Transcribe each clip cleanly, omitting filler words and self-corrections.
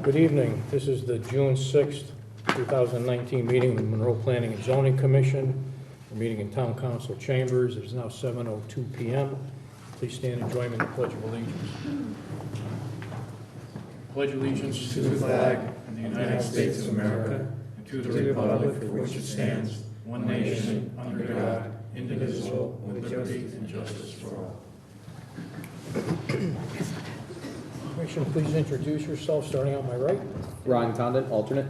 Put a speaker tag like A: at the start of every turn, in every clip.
A: Good evening. This is the June 6th, 2019 meeting of the Monroe Planning and Zoning Commission. We're meeting in Town Council Chambers. It is now 7:02 p.m. Please stand and join me in the Pledge of Allegiance. Pledge allegiance
B: to the flag of the United States of America and to the republic for which it stands, one nation, under God, indivisible, with liberty and justice for all.
A: Commission, please introduce yourself, starting on my right.
C: Ron Condon, alternate.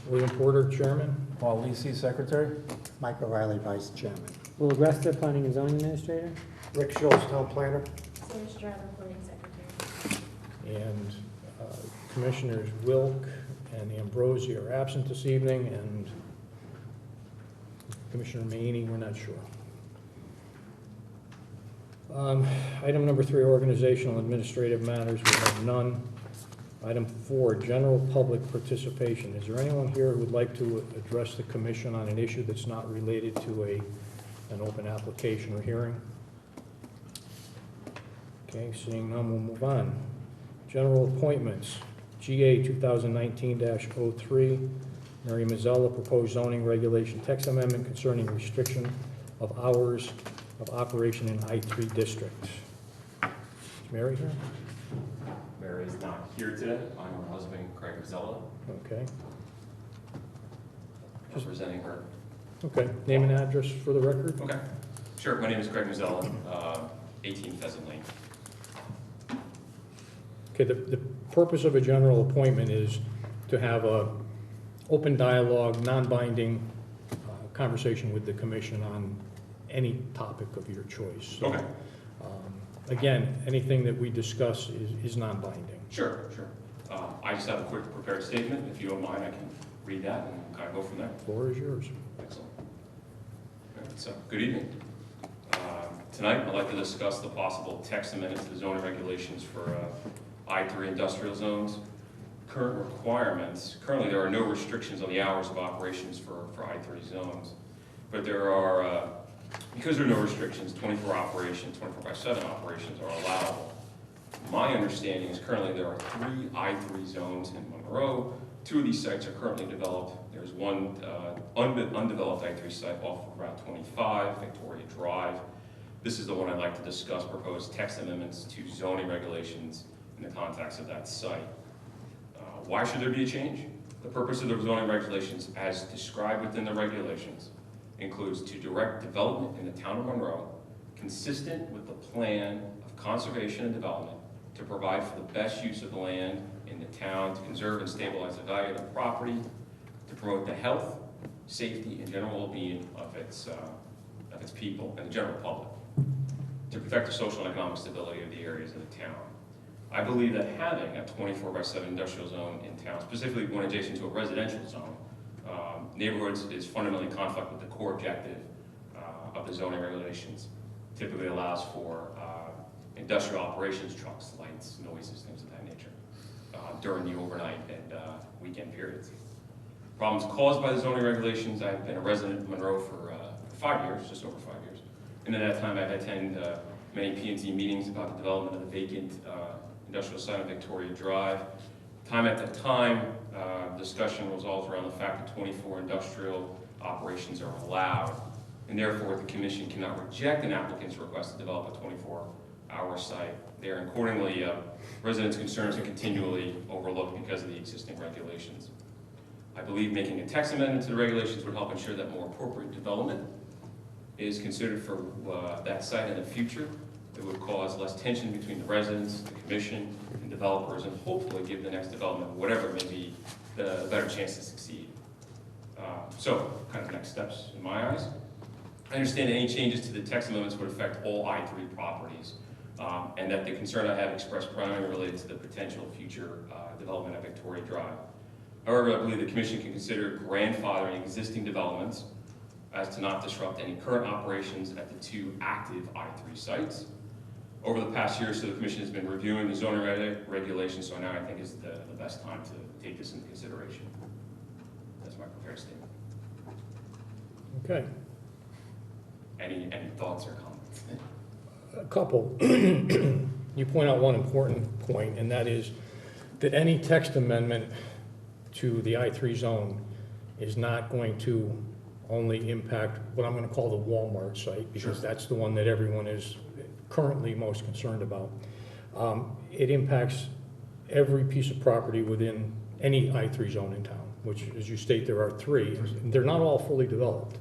A: William Porter, Chairman.
D: Paul Lisi, Secretary.
E: Mike O'Reilly, Vice Chairman.
F: Will Agresta, Planning and Zoning Administrator.
E: Rick Schultz, Town Planner.
G: Sarah Stroud, Recording Secretary.
A: And Commissioners Wilk and Ambrosi are absent this evening, and Commissioner Maini, we're not sure. Item number 3, organizational administrative matters, we have none. Item 4, general public participation. Is there anyone here who would like to address the commission on an issue that's not related to an open application or hearing? Okay, seeing none, we'll move on. General appointments. GA 2019-03, Mary Mazzella, proposed zoning regulation text amendment concerning restriction of hours of operation in I-3 district. Is Mary here?
H: Mary is not here today. I'm her husband, Craig Mazzella,
A: Okay.
H: representing her.
A: Okay, name and address for the record?
H: Okay, sure. My name is Craig Mazzella, 18 Pheasant Lane.
A: Okay, the purpose of a general appointment is to have a open dialogue, non-binding conversation with the commission on any topic of your choice. So,
H: Okay.
A: Again, anything that we discuss is non-binding.
H: Sure. I just have a quick prepared statement. If you don't mind, I can read that and kind of go from there.
A: The floor is yours.
H: Excellent. All right, so, good evening. Tonight, I'd like to discuss the possible text amendment to the zoning regulations for I-3 industrial zones. Current requirements, currently there are no restrictions on the hours of operations for I-3 zones, but there are, because there are no restrictions, 24/7 operations are allowable. My understanding is currently there are 3 I-3 zones in Monroe. 2 of these sites are currently developed. There's one undeveloped I-3 site off of Route 25, Victoria Drive. This is the one I'd like to discuss, proposed text amendments to zoning regulations in the context of that site. Why should there be a change? The purpose of the zoning regulations, as described within the regulations, includes to direct development in the town of Monroe consistent with the plan of conservation and development to provide for the best use of the land in the town, to conserve and stabilize the value of the property, to promote the health, safety, and general well-being of its people and the general public, to protect the social and economic stability of the areas of the town. I believe that having a 24/7 industrial zone in town, specifically one adjacent to a residential zone, neighborhoods is fundamentally in conflict with the core objective of the zoning regulations. Typically allows for industrial operations, trucks, lights, noises, things of that nature, during the overnight and weekend periods. Problems caused by the zoning regulations. I've been a resident of Monroe for 5 years, just over 5 years. And in that time I've attended many P&Z meetings about the development of the vacant industrial site on Victoria Drive. At the time, discussion revolves around the fact that 24 industrial operations are allowed, and therefore the commission cannot reject an applicant's request to develop a 24-hour site there. And accordingly, residents' concerns are continually overlooked because of the existing regulations. I believe making a text amendment to the regulations would help ensure that more appropriate development is considered for that site in the future. It would cause less tension between the residents, the commission, and developers, and hopefully give the next development, whatever it may be, the better chance to succeed. So, kind of next steps in my eyes. I understand that any changes to the text amendments would affect all I-3 properties, and that the concern I have expressed primarily related to the potential future development at Victoria Drive. However, I believe the commission can consider grandfathering existing developments as to not disrupt any current operations at the 2 active I-3 sites. Over the past year or so, the commission has been reviewing the zoning regulations, so now I think is the best time to take this into consideration. That's my prepared statement.
A: Okay.
H: Any thoughts or comments?
A: A couple. you point out one important point, and that is that any text amendment to the I3 zone is not going to only impact what I'm going to call the Walmart site, because that's the one that everyone is currently most concerned about. It impacts every piece of property within any I3 zone in town, which, as you state, there are 3. And they're not all fully developed.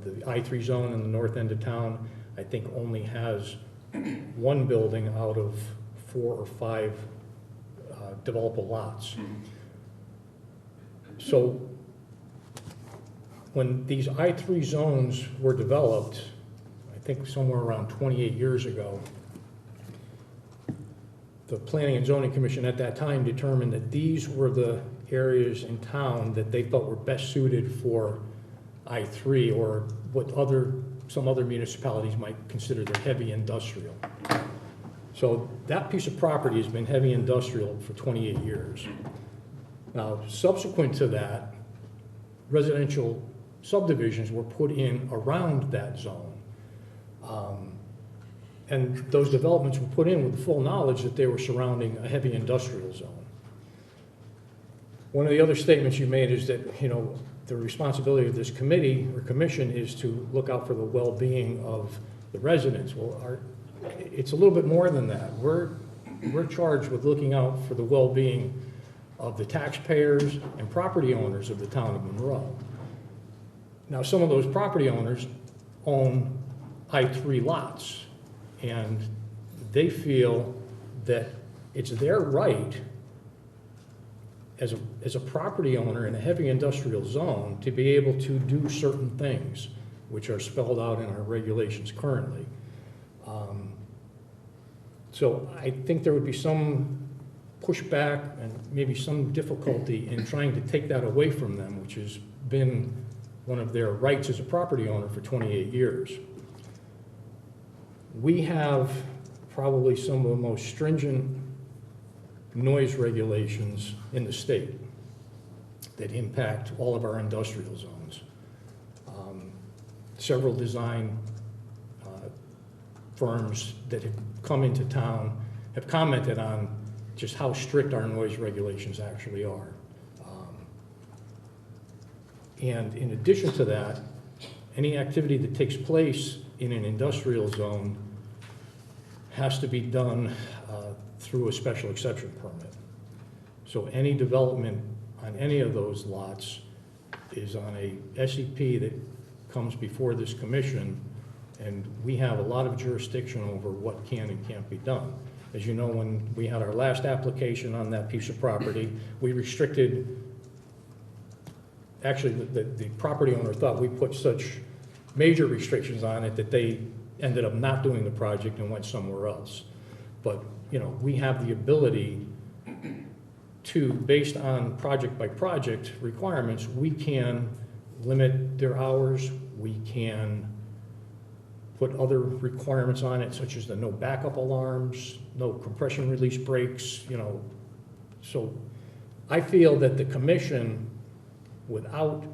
A: The I3 zone in the north end of town, I think, only has 1 building out of 4 or 5 developable lots. So when these I3 zones were developed, I think somewhere around 28 years ago, the Planning and Zoning Commission at that time determined that these were the areas in town that they felt were best suited for I3, or what some other municipalities might consider their heavy industrial. So that piece of property has been heavy industrial for 28 years. Now, subsequent to that, residential subdivisions were put in around that zone. And those developments were put in with the full knowledge that they were surrounding a heavy industrial zone. One of the other statements you made is that, the responsibility of this committee or commission is to look out for the well-being of the residents. Well, it's a little bit more than that. We're charged with looking out for the well-being of the taxpayers and property owners of the town of Monroe. Now, some of those property owners own I3 lots, and they feel that it's their right as a property owner in a heavy industrial zone to be able to do certain things, which are spelled out in our regulations currently. So I think there would be some pushback and maybe some difficulty in trying to take that away from them, which has been one of their rights as a property owner for 28 years. We have probably some of the most stringent noise regulations in the state that impact all of our industrial zones. Several design firms that have come into town have commented on just how strict our noise regulations actually are. And in addition to that, any activity that takes place in an industrial zone has to be done through a special exception permit. So any development on any of those lots is on a SEP that comes before this commission, and we have a lot of jurisdiction over what can and can't be done. As you know, when we had our last application on that piece of property, we restricted, actually the property owner thought we put such major restrictions on it that they ended up not doing the project and went somewhere else. But, we have the ability to, based on project by project requirements, we can limit their hours, we can put other requirements on it, such as the no backup alarms, no compression release brakes, So I feel that the commission, without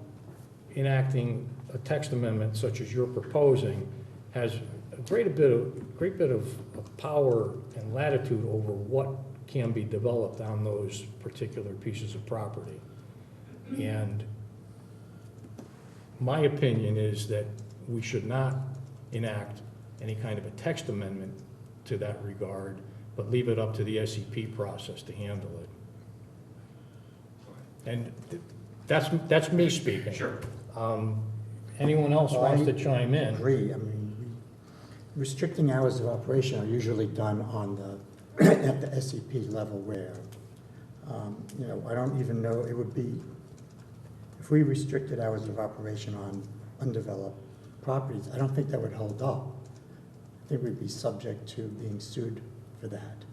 A: enacting a text amendment such as you're proposing, has a great bit of power and latitude over what can be developed on those particular pieces of property. And my opinion is that we should not enact any kind of a text amendment to that regard, but leave it up to the SEP process to handle it. And that's me speaking.
H: Sure.
A: Anyone else wants to chime in?
E: I agree. I mean, restricting hours of operation are usually done on at the SEP level where, I don't even know, it would be, if we restricted hours of operation on undeveloped properties, I don't think that would hold up. I think we'd be subject to being sued for that.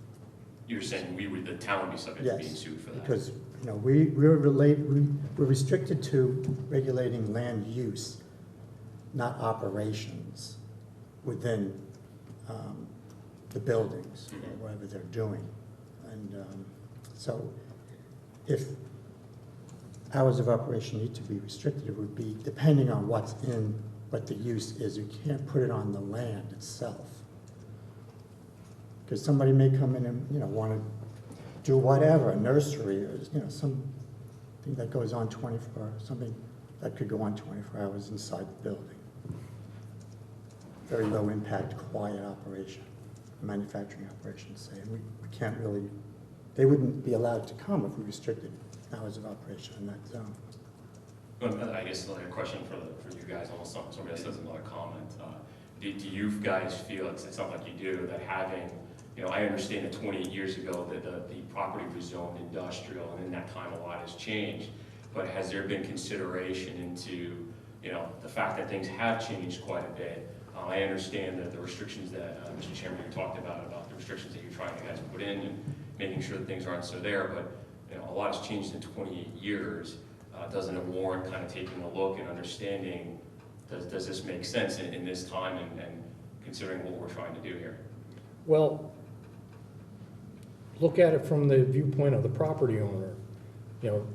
H: You're saying the town would be subject to being sued for that?
E: Because, we're restricted to regulating land use, not operations within the buildings or whatever they're doing. And so if hours of operation need to be restricted, it would be depending on what the use is. You can't put it on the land itself. Because somebody may come in and, you know, want to do whatever, a nursery, or, you know, something that goes on 24, something that could go on 24 hours inside the building. Very low impact, quiet operation, manufacturing operation, say, and we can't really, they wouldn't be allowed to come if we restricted hours of operation in that zone.
H: Well, I guess like a question for you guys, almost somebody else has another comment. Do you guys feel, it sounds like you do, that having, you know, I understand that 28 years ago that the property was zoned industrial, and in that time a lot has changed, but has there been consideration into, you know, the fact that things have changed quite a bit? I understand that the restrictions that Mr. Chairman, you talked about the restrictions that you're trying to guys put in and making sure that things aren't so there, but you know, a lot has changed in 28 years. Doesn't it warrant kind of taking a look and understanding, does this make sense in this time and considering what we're trying to do here?
A: Well, look at it from the viewpoint of the property owner. You know,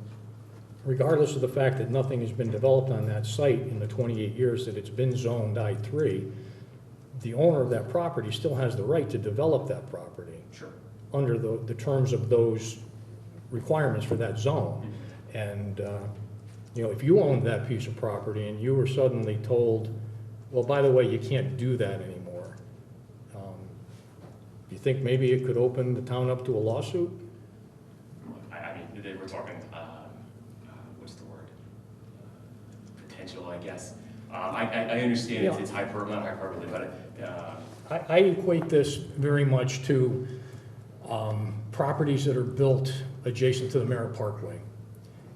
A: regardless of the fact that nothing has been developed on that site in the 28 years that it's been zoned I3, the owner of that property still has the right to develop that property.
H: Sure.
A: Under the terms of those requirements for that zone. And, you know, if you owned that piece of property and you were suddenly told, well, by the way, you can't do that anymore, you think maybe it could open the town up to a lawsuit?
H: I mean, they were talking, what's the word? Potential, I guess. I understand
A: Yeah.
H: it's hyperbole, not hyperbole, but
A: I equate this very much to properties that are built adjacent to the Merritt Parkway.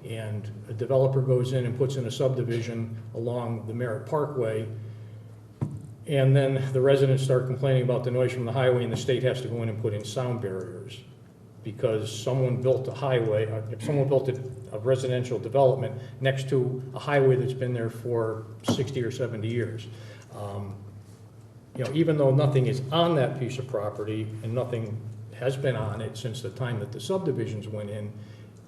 A: And a developer goes in and puts in a subdivision along the Merritt Parkway, and then the residents start complaining about the noise from the highway, and the state has to go in and put in sound barriers because someone built a highway, if someone built a residential development next to a highway that's been there for 60 or 70 years. You know, even though nothing is on that piece of property and nothing has been on it since the time that the subdivisions went in,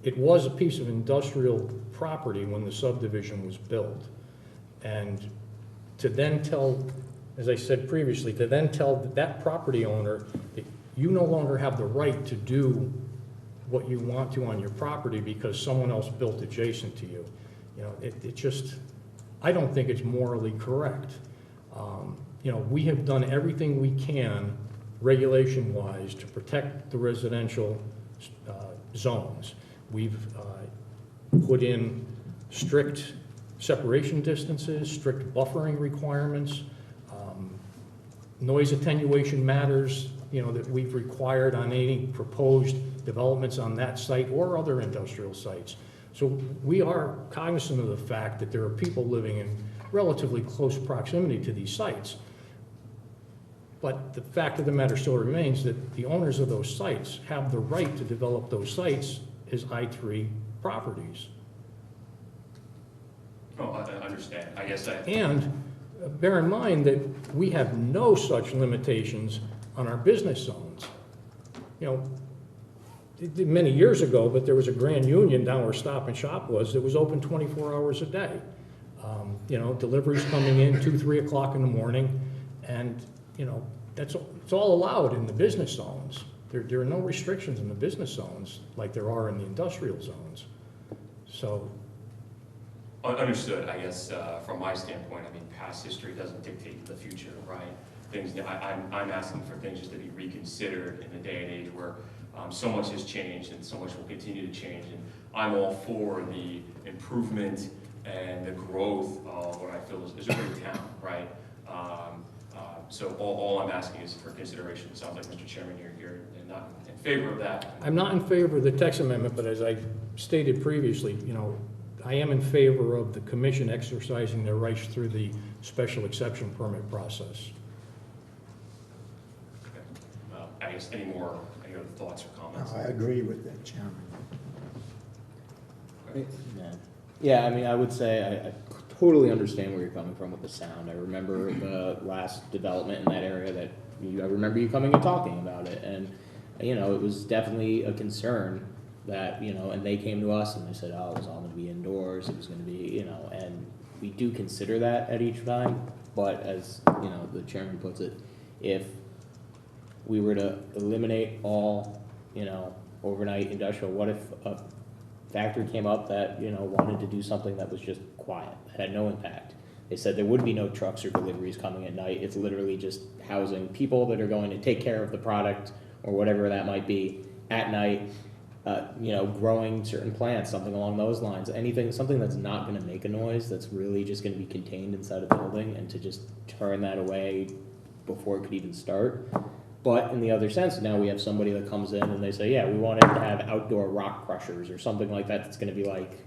A: it was a piece of industrial property when the subdivision was built. And to then tell, as I said previously, to then tell that property owner that you no longer have the right to do what you want to on your property because someone else built adjacent to you. You know, it just, I don't think it's morally correct. You know, we have done everything we can regulation-wise to protect the residential zones. We've put in strict separation distances, strict buffering requirements, noise attenuation matters, you know, that we've required on any proposed developments on that site or other industrial sites. So we are cognizant of the fact that there are people living in relatively close proximity to these sites. But the fact of the matter still remains that the owners of those sites have the right to develop those sites as I3 properties.
H: oh, I understand. I guess
A: And bear in mind that we have no such limitations on our business zones. You know, many years ago, but there was a Grand Union down where Stop and Shop was that was open 24 hours a day. You know, deliveries coming in 2, 3 o'clock in the morning, and you know, it's all allowed in the business zones. There are no restrictions in the business zones like there are in the industrial zones. So.
H: Understood. I guess from my standpoint, I mean, past history doesn't dictate the future, right? Things. I'm asking for things just to be reconsidered in the day and age where so much has changed and so much will continue to change. And I'm all for the improvement and the growth of what I feel is a great town, right? So all I'm asking is for consideration. It sounds like, Mr. Chairman, you're not in favor of that.
A: I'm not in favor of the text amendment, but as I stated previously, you know, I am in favor of the commission exercising their rights through the special exception permit process.
H: Okay. I guess any other thoughts or comments?
E: I agree with that, Chairman.
C: Yeah, I mean, I would say I totally understand where you're coming from with the sound. I remember the last development in that area that I remember you coming and talking about it, and you know, it was definitely a concern that, you know, and they came to us and they said, oh, it was all going to be indoors, it was going to be, you know, and we do consider that at each time, but as, you know, the chairman puts it, if we were to eliminate all, overnight industrial, what if a factory came up that, wanted to do something that was just quiet, that had no impact? They said there would be no trucks or deliveries coming at night. It's literally just housing people that are going to take care of the product or whatever that might be at night, growing certain plants, something along those lines. Something that's not going to make a noise, that's really just going to be contained inside a building, and to just turn that away before it could even start. But in the other sense, now we have somebody that comes in and they say, yeah, we wanted to have outdoor rock crushers or something like that. That's going to be like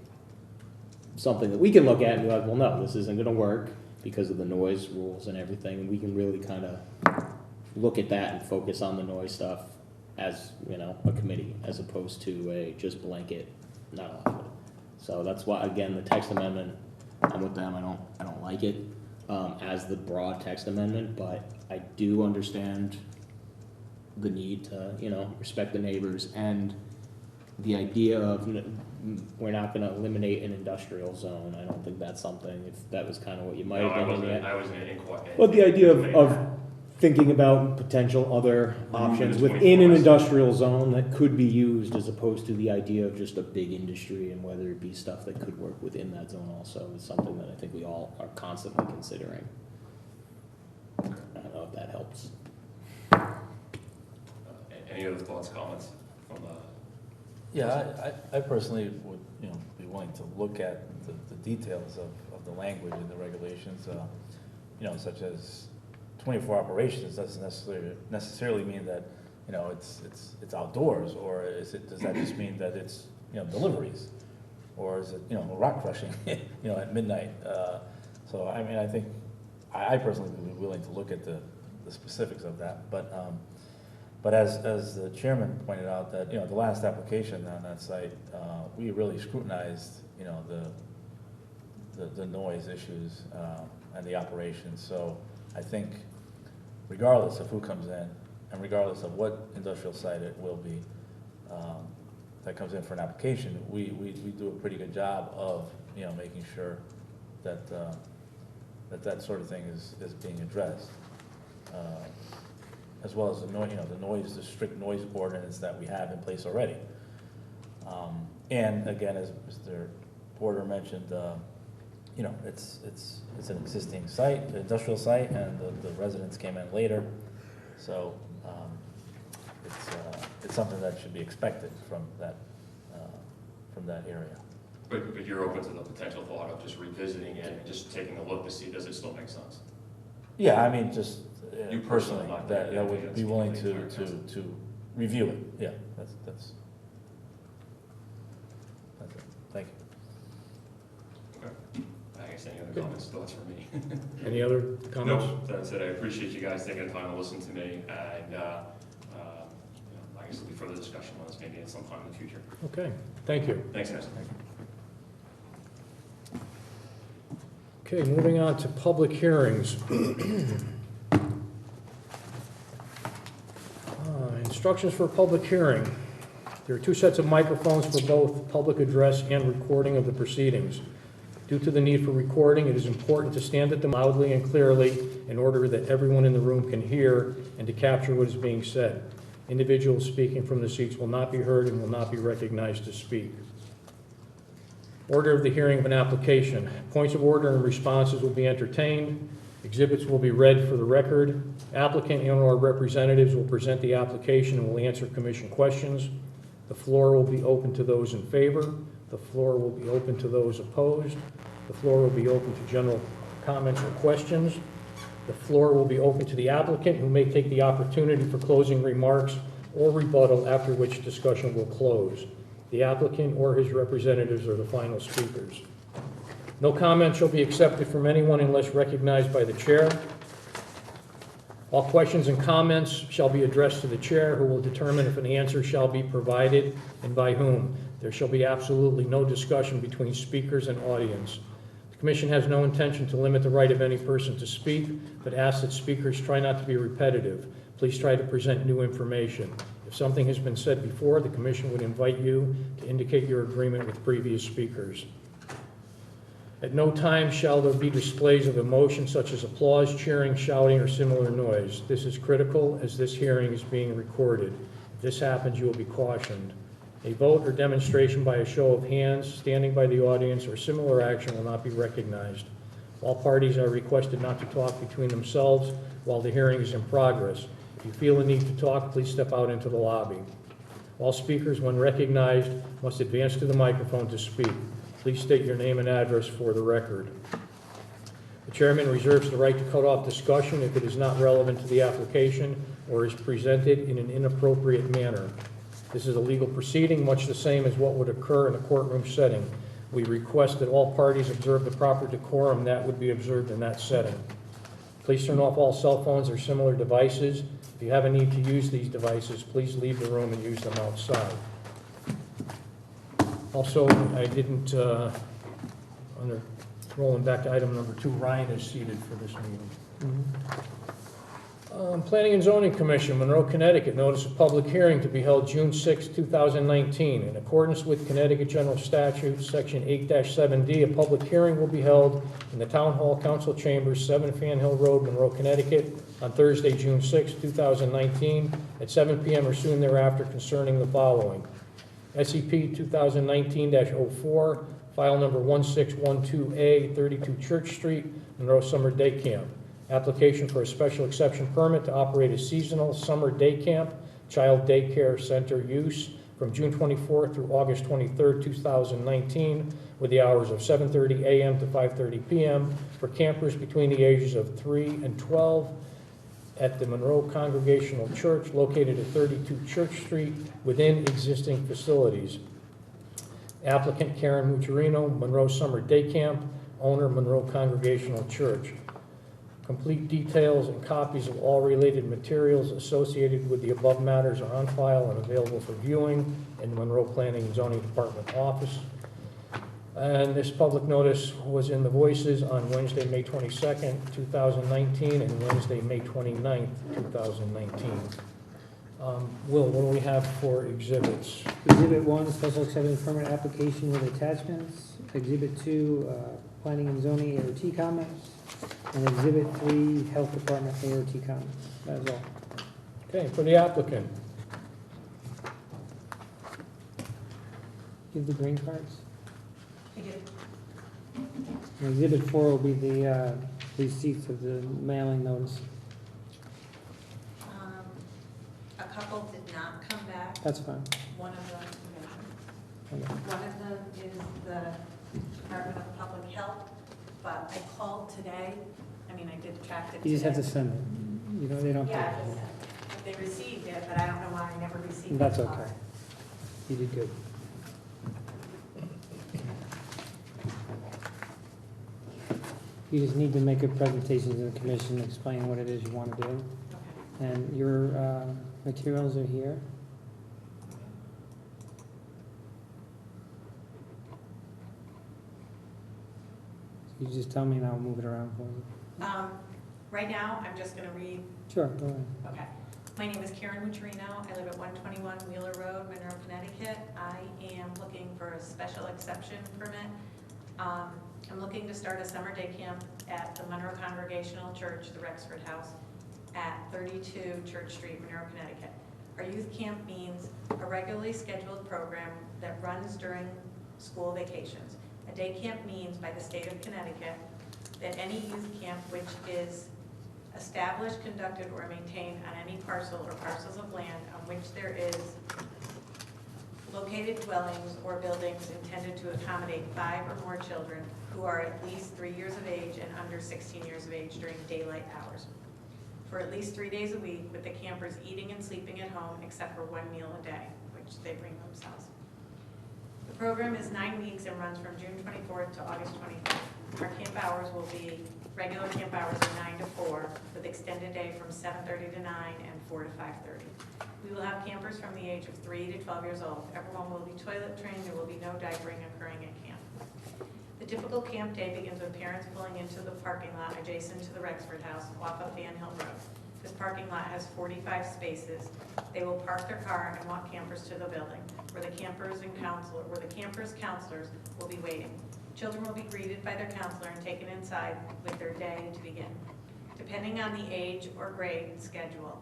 C: something that we can look at and be like, well, no, this isn't going to work because of the noise rules and everything. And we can really kind of look at that and focus on the noise stuff as, a committee, as opposed to a just blanket, not allowed. So that's why, again, the text amendment, I'm with them. I don't like it as the broad text amendment, but I do understand the need to, respect the neighbors, and the idea of we're not going to eliminate an industrial zone. I don't think that's something, if that was kind of what you might have been.
H: I wasn't inquiring.
C: But the idea of thinking about potential other options within an industrial zone that could be used, as opposed to the idea of just a big industry, and whether it be stuff that could work within that zone also, is something that I think we all are constantly considering. I don't know if that helps.
H: Any other thoughts, comments from the?
D: Yeah, I personally would, be willing to look at the details of the language in the regulations, such as 24 operations doesn't necessarily mean that, it's outdoors, or does that just mean that it's, deliveries? Or is it, rock crushing, at midnight? So, I think, I personally would be willing to look at the specifics of that, but as the chairman pointed out, that, the last application on that site, we really scrutinized, the noise issues and the operations. So I think regardless of who comes in, and regardless of what industrial site it will be, that comes in for an application, we do a pretty good job of, making sure that that sort of thing is being addressed. As well as the strict noise ordinance that we have in place already. And again, as Mr. Porter mentioned, it's an existing site, the industrial site, and the residents came in later. So it's something that should be expected from that area.
H: But you're open to the potential thought of just revisiting it and just taking a look to see, does it still make sense?
D: Yeah, just
H: You
D: personally,
H: personally,
D: that I would
H: that's
D: be willing
H: completely
D: to review it. Yeah, that's it. Thank you.
H: Okay. I guess any other comments, thoughts from me?
A: Any other comments?
H: No, that's it. I appreciate you guys taking the time to listen to me, and I guess there'll be further discussion on this maybe at some time in the future.
A: Okay, thank you.
H: Thanks, guys.
A: Okay, moving on to public hearings. Instructions for a public hearing. There are 2 sets of microphones for both public address and recording of the proceedings. Due to the need for recording, it is important to stand at them loudly and clearly in order that everyone in the room can hear and to capture what is being said. Individuals speaking from the seats will not be heard and will not be recognized to speak. Order of the hearing of an application. Points of order and responses will be entertained. Exhibits will be read for the record. Applicant and/or representatives will present the application and will answer commission questions. The floor will be open to those in favor. The floor will be open to those opposed. The floor will be open to general comments or questions. The floor will be open to the applicant, who may take the opportunity for closing remarks or rebuttal, after which discussion will close. The applicant or his representatives are the final speakers. No comment shall be accepted from anyone unless recognized by the chair. All questions and comments shall be addressed to the chair, who will determine if an answer shall be provided and by whom. There shall be absolutely no discussion between speakers and audience. The commission has no intention to limit the right of any person to speak, but asks that speakers try not to be repetitive. Please try to present new information. If something has been said before, the commission would invite you to indicate your agreement with previous speakers. At no time shall there be displays of emotion such as applause, cheering, shouting, or similar noise. This is critical as this hearing is being recorded. If this happens, you will be cautioned. A vote or demonstration by a show of hands, standing by the audience, or similar action will not be recognized. All parties are requested not to talk between themselves while the hearing is in progress. If you feel the need to talk, please step out into the lobby. All speakers, when recognized, must advance to the microphone to speak. Please state your name and address for the record. The chairman reserves the right to cut off discussion if it is not relevant to the application or is presented in an inappropriate manner. This is a legal proceeding, much the same as what would occur in a courtroom setting. We request that all parties observe the proper decorum that would be observed in that setting. Please turn off all cell phones or similar devices. If you have a need to use these devices, please leave the room and use them outside. Also, I didn't, rolling back to item number 2, Ryan is seated for this meeting. Planning and Zoning Commission, Monroe, Connecticut, notice of public hearing to be held June 6, 2019. In accordance with Connecticut General Statutes, Section 8-7D, a public hearing will be held in the Town Hall Council Chambers, 7 Fan Hill Road, Monroe, Connecticut, on Thursday, June 6, 2019, at 7 p.m. or soon thereafter concerning the following. SCP 2019-04, file number 1612A, 32 Church Street, Monroe Summer Day Camp. Application for a special exception permit to operate a seasonal summer day camp, child daycare center use from June 24th through August 23rd, 2019, with the hours of 7:30 a.m. to 5:30 p.m. for campers between the ages of 3 and 12 at the Monroe Congregational Church located at 32 Church Street within existing facilities. Applicant Karen Mucciarino, Monroe Summer Day Camp, owner Monroe Congregational Church. Complete details and copies of all related materials associated with the above matters are on file and available for viewing in the Monroe Planning and Zoning Department office. And this public notice was in the Voices on Wednesday, May 22nd, 2019, and Wednesday, May 29th, 2019. Will, what do we have for exhibits?
F: Exhibit 1, special exception permit application with attachments. Exhibit 2, planning and zoning AOT comments. And Exhibit 3, health department AOT comments. That is all.
A: Okay, for the applicant.
F: Give the green cards.
G: I do.
F: And Exhibit 4 will be the receipts of the mailing notice.
G: A couple did not come back.
F: That's fine.
G: One of them,
F: Okay.
G: one of them is the Department of Public Health, but I called today. I mean, I did track it today.
F: You just have to send it. You know, they don't.
G: Yeah, they received it, but I don't know why I never received it.
F: That's okay. You did good. You just need to make a presentation to the commission, explain what it is you want to do.
G: Okay.
F: And your materials are here. You just tell me and I'll move it around for you.
G: Right now, I'm just going to read.
F: Sure, go ahead.
G: Okay. My name is Karen Mucciarino. I live at 121 Wheeler Road, Monroe, Connecticut. I am looking for a special exception permit. I'm looking to start a summer day camp at the Monroe Congregational Church, the Rexford House, at 32 Church Street, Monroe, Connecticut. Our youth camp means a regularly scheduled program that runs during school vacations. A day camp means, by the state of Connecticut, that any youth camp which is established, conducted, or maintained on any parcel or parcels of land on which there is located dwellings or buildings intended to accommodate 5 or more children who are at least 3 years of age and under 16 years of age during daylight hours, for at least 3 days a week, with the campers eating and sleeping at home except for 1 meal a day, which they bring themselves. The program is 9 weeks and runs from June 24th to August 25th. Our camp hours will be, regular camp hours are 9 to 4, with extended day from 7:30 to 9 and 4 to 5:30. We will have campers from the age of 3 to 12 years old. Everyone will be toilet trained. There will be no diapering occurring at camp. The typical camp day begins with parents pulling into the parking lot adjacent to the Rexford House off of Fan Hill Road. This parking lot has 45 spaces. They will park their car and walk campers to the building, where the campers' counselors will be waiting. Children will be greeted by their counselor and taken inside with their day to begin. Depending on the age or grade schedule,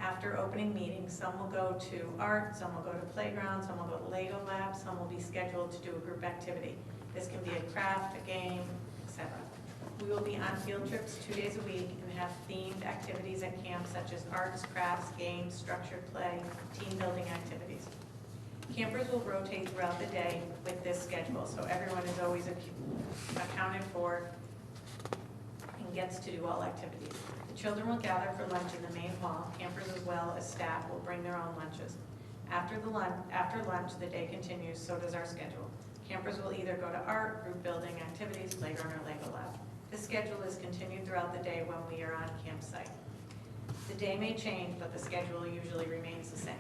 G: after opening meetings, some will go to art, some will go to playground, some will go to Lego lab, some will be scheduled to do a group activity. This can be a craft, a game, etc. We will be on field trips 2 days a week and have themed activities at camp such as arts, crafts, games, structured play, team building activities. Campers will rotate throughout the day with this schedule, so everyone is always accounted for and gets to do all activities. The children will gather for lunch in the main hall. Campers as well as staff will bring their own lunches. After lunch, the day continues, so does our schedule. Campers will either go to art, group building activities, playground, or Lego lab. This schedule is continued throughout the day when we are on campsite. The day may change, but the schedule usually remains the same.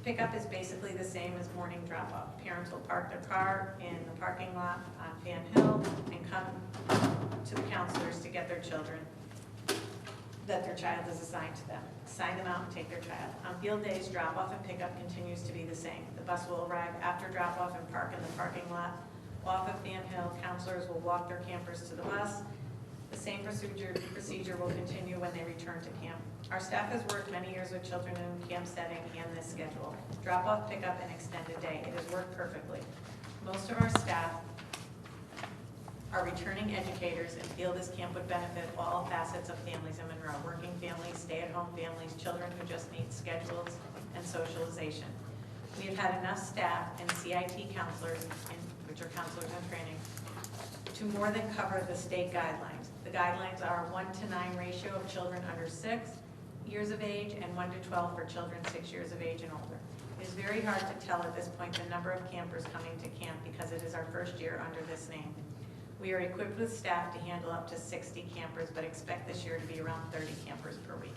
G: Pickup is basically the same as morning drop-off. Parents will park their car in the parking lot on Fan Hill and come to the counselors to get their children that their child is assigned to them. Sign them out and take their child. On field days, drop-off and pickup continues to be the same. The bus will arrive after drop-off and park in the parking lot. Off of Fan Hill, counselors will walk their campers to the bus. The same procedure will continue when they return to camp. Our staff has worked many years with children in camp setting and this schedule. Drop-off, pickup, and extended day. It has worked perfectly. Most of our staff are returning educators and feel this camp would benefit all facets of families in Monroe. Working families, stay-at-home families, children who just need schedules and socialization. We have had enough staff and CIT counselors, which are counselors in training, to more than cover the state guidelines. The guidelines are a 1-to-9 ratio of children under 6 years of age and 1-to-12 for children 6 years of age and older. It is very hard to tell at this point the number of campers coming to camp because it is our first year under this name. We are equipped with staff to handle up to 60 campers, but expect this year to be around 30 campers per week.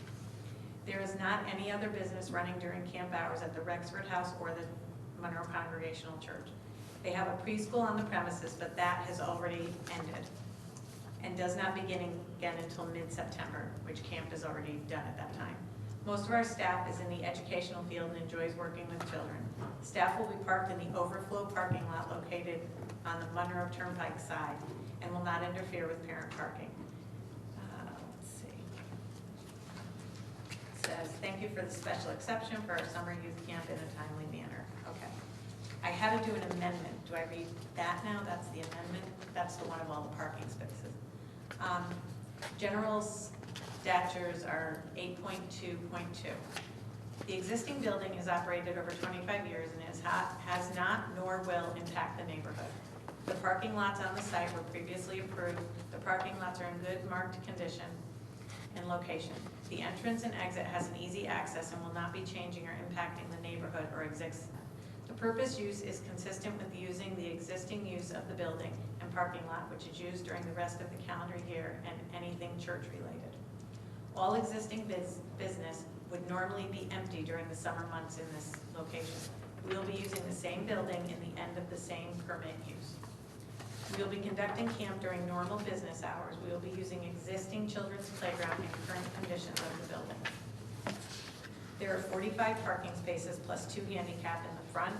G: There is not any other business running during camp hours at the Rexford House or the Monroe Congregational Church. They have a preschool on the premises, but that has already ended and does not begin again until mid-September, which camp is already done at that time. Most of our staff is in the educational field and enjoys working with children. Staff will be parked in the overflow parking lot located on the Monroe Turnpike side and will not interfere with parent parking. Let's see. It says, thank you for the special exception for our summer youth camp in a timely manner. Okay. I had to do an amendment. Do I read that now? That's the amendment. That's the one of all the parking spaces. General statutes are 8.2.2. The existing building has operated over 25 years and has not nor will impact the neighborhood. The parking lots on the site were previously approved. The parking lots are in good marked condition and location. The entrance and exit has an easy access and will not be changing or impacting the neighborhood or exists. The purpose use is consistent with using the existing use of the building and parking lot, which is used during the rest of the calendar year and anything church related. All existing business would normally be empty during the summer months in this location. We will be using the same building in the end of the same permit use. We will be conducting camp during normal business hours. We will be using existing children's playground in current conditions of the building. There are 45 parking spaces plus 2 handicap in the front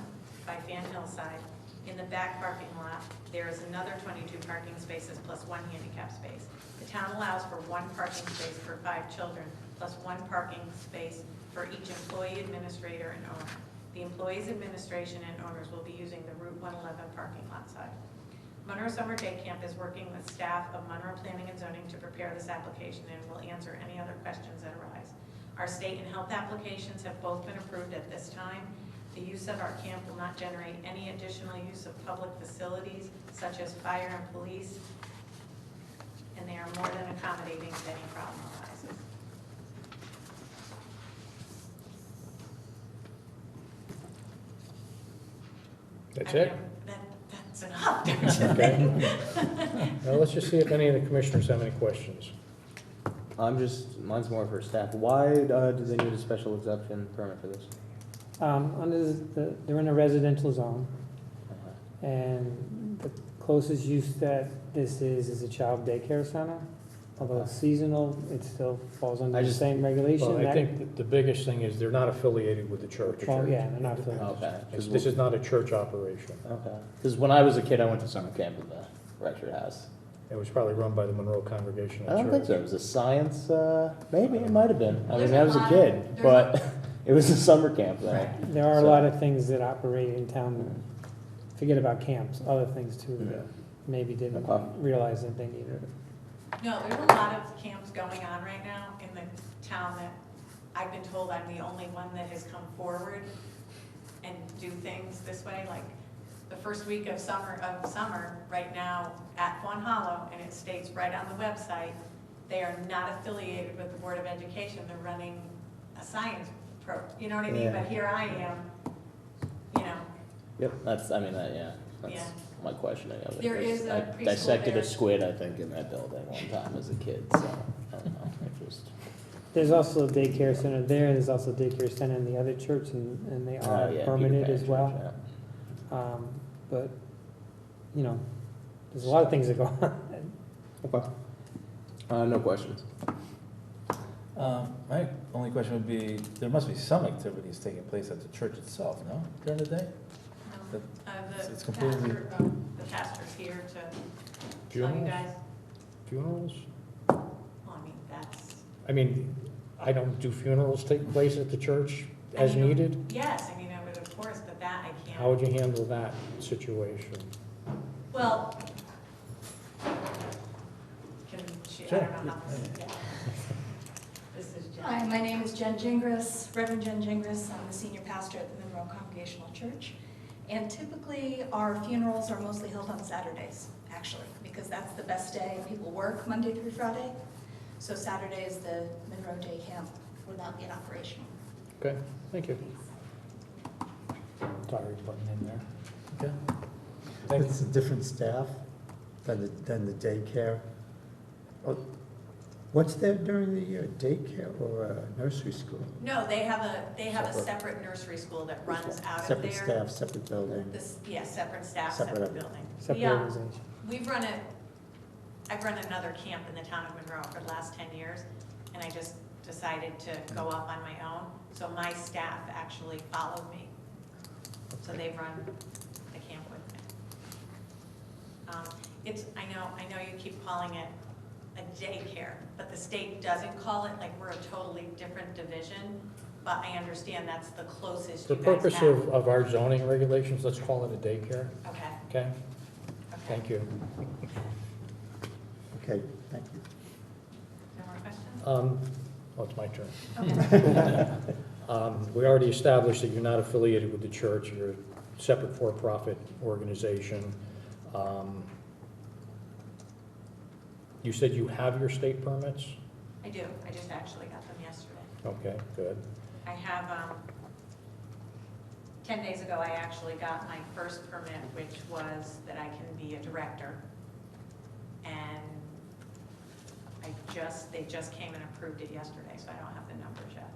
G: by Fan Hill side. In the back parking lot, there is another 22 parking spaces plus 1 handicap space. The town allows for 1 parking space for 5 children plus 1 parking space for each employee, administrator, and owner. The employees, administration, and owners will be using the Route 111 parking lot side. Monroe Summer Day Camp is working with staff of Monroe Planning and Zoning to prepare this application and will answer any other questions that arise. Our state and health applications have both been approved at this time. The use of our camp will not generate any additional use of public facilities such as fire and police, and they are more than accommodating if any problem arises.
A: That's it?
G: That's enough, don't you think?
A: Now, let's just see if any of the commissioners have any questions.
C: Mine's more for staff. Why do they need a special exception permit for this?
F: They're in a residential zone, and the closest use that this is a child daycare center. Although it's seasonal, it still falls under the same regulation.
A: Well, I think the biggest thing is they're not affiliated with the church.
F: Well, yeah, they're not affiliated.
C: Okay.
A: This is not a church operation.
C: Okay. Because when I was a kid, I went to summer camp with Rexford has.
A: It was probably run by the Monroe Congregational
C: I
A: Church.
C: don't think so. It was a science, maybe it might have been. I mean,
G: There's
C: I
G: a
C: was a
G: lot
C: kid,
G: of-
C: but it was a summer camp there.
F: There are a
C: So-
F: lot of things that operate in town, forget about camps, other things too,
C: Yeah.
F: that maybe didn't
C: Okay.
F: realize that they needed it.
G: No, there's a lot of camps going on right now in the town that I've been told I'm the only one that has come forward and do things this way, like the first week of summer right now at Fawn Hollow, and it states right on the website, they are not affiliated with the Board of Education, they're running a science you know what I mean?
C: Yeah.
G: But here I am, you know,
C: Yep, that's, I mean,
G: Yeah.
C: that's my questioning of it.
G: There is a
C: I
G: preschool
C: dissected
G: there.
C: a squid, I think, in that building one time as a kid, so, I don't know, it just.
F: There's also a daycare center there, there's also a daycare center in the other church, and they are
C: Yeah,
F: permitted
C: Peter
F: as
C: Pan
F: well.
C: Church,
F: But, you know, there's a lot of things that go on.
C: yeah. Okay. No questions.
D: My only question would be, there must be some activities taking place at the church itself, no, during the day?
G: the
D: It's completely-
G: the pastor's here to tell you
A: Funerals?
G: guys.
A: Funerals?
G: Well, I mean, that's.
A: I mean, I don't, do funerals take place at the church as
G: I mean,
A: needed?
G: Yes, I mean, I would, of course, but that I can't.
A: How would you handle that situation?
G: Well, can she, I
A: Sure.
G: don't know how this, yeah. This is Jen.
I: Hi, my name is Jen Gingras, Reverend Jen Gingras. I'm the senior pastor at the Monroe Congregational Church. And typically, our funerals are mostly held on Saturdays, actually, because that's the best day. People work Monday through Friday. So Saturday is the Monroe Day Camp would not be operational.
A: Okay, thank you. Sorry, button in there.
D: Okay. Thank you.
E: It's a different staff than the daycare. Oh, what's there during the year, daycare or a nursery school?
G: No, they have a
E: Separate.
G: separate nursery school that runs out of
E: Separate
G: there.
E: staff, separate building.
G: Yeah, separate staff,
E: Separate.
G: separate building.
F: Separate
G: Yeah.
F: organization.
G: I've run another camp in the town of Monroe for the last 10 years, and I just decided to go off on my own. So my staff actually followed me. So they run the camp with me. I know you keep calling it a daycare, but the state doesn't call it, like we're a totally different division, but I understand that's the closest
A: For
G: you
A: the
G: guys
A: purpose
G: have.
A: of our zoning regulations, let's call it a daycare,
G: Okay,
A: okay?
G: okay.
A: Thank you.
E: Okay, thank you.
G: No more questions?
A: Well, it's my turn.
G: Okay.
A: We already established that you're not affiliated with the church, you're a separate for-profit organization. You said you have your state permits?
G: I do, I just actually got them yesterday.
A: Okay, good.
G: I have, 10 days ago, I actually got my first permit, which was that I can be a director. And they just came and approved it yesterday, so I don't have the numbers yet.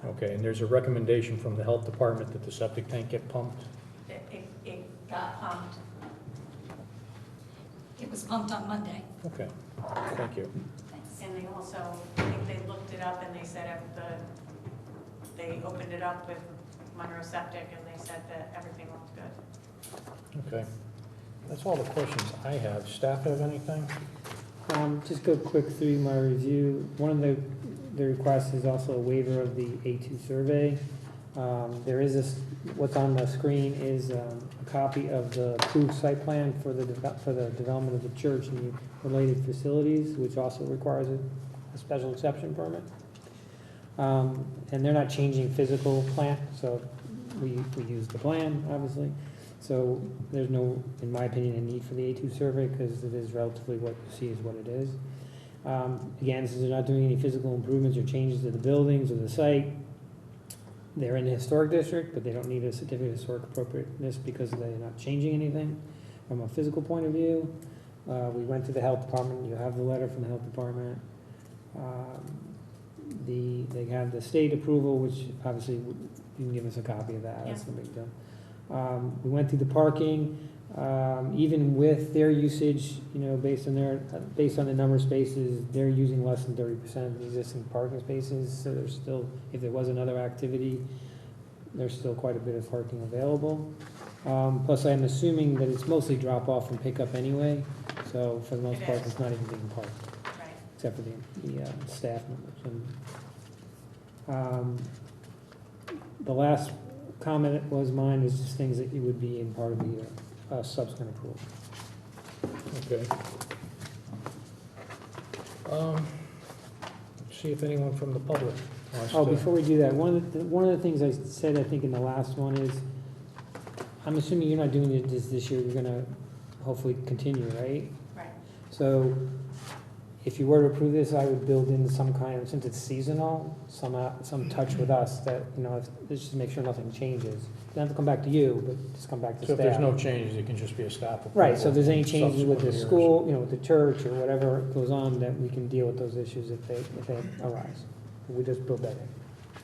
A: Okay, and there's a recommendation from the health department that the septic tank get pumped?
G: It got pumped.
I: It was pumped on Monday.
A: Okay, thank you.
I: Thanks.
G: And they also, I think they looked it up and they said they opened it up with Monroe Septic and they said that everything looked good.
A: Okay. That's all the questions I have. Staff have anything?
F: Just go quick through my review. One of the requests is also a waiver of the A2 survey. There is what's on the screen is a copy of the approved site plan for the development of the church and the related facilities, which also requires a special exception permit. And they're not changing physical plan, so we use the plan, obviously. So there's no, in my opinion, a need for the A2 survey because it is relatively what you see is what it is. Again, since they're not doing any physical improvements or changes to the buildings or the site, they're in the historic district, but they don't need a certificate of historic appropriateness because they're not changing anything from a physical point of view. We went to the health department. You have the letter from the health department. They have the state approval, which obviously you can give us a copy of that. That's no big deal. We went through the parking, even with their usage, based on the number of spaces, they're using less than 30% of the existing parking spaces. So there's still, if there was another activity, there's still quite a bit of parking available. Plus, I'm assuming that it's mostly drop off and pick up anyway. So for the most
G: It
F: part,
G: is.
F: it's not even being parked,
G: Right.
F: except for the staff members. And the last comment was mine, is just things that you would be in part of the subsequent approval.
A: Okay. Let's see if anyone from the public wants to.
F: Oh, before we do that, one of the things I said, I think in the last one is, I'm assuming you're not doing this year, you're gonna hopefully continue, right?
G: Right.
F: So if you were to approve this, I would build in some kind of, since it's seasonal, some touch with us that, you know, just to make sure nothing changes. Doesn't have to come back to you, but just come back to
A: So
F: staff.
A: if there's no changes, it can just be a staff approval.
F: Right, so if there's any changes with the
A: subsequent years.
F: school, you know, with the church or whatever goes on, that we can deal with those issues if they arise. We just build that in.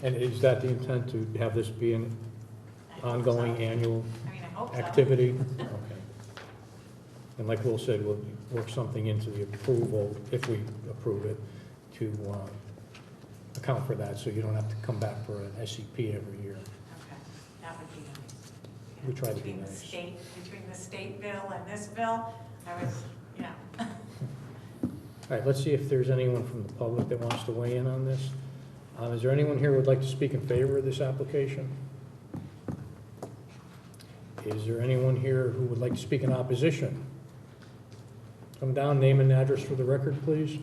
A: And is that the intent, to have this be an
G: I hope
A: ongoing
G: so.
A: annual
G: I mean, I hope so.
A: activity? Okay. And like Will said, we'll work something into the approval, if we approve it, to account for that, so you don't have to come back for an SCP every year.
G: Okay, that would be nice.
A: We try to be
G: Between the
A: nice.
G: Between the state bill and this bill, I was, you know.
A: All right, let's see if there's anyone from the public that wants to weigh in on this. Is there anyone here who would like to speak in favor of this application? Is there anyone here who would like to speak in opposition? Come down, name and address for the record, please.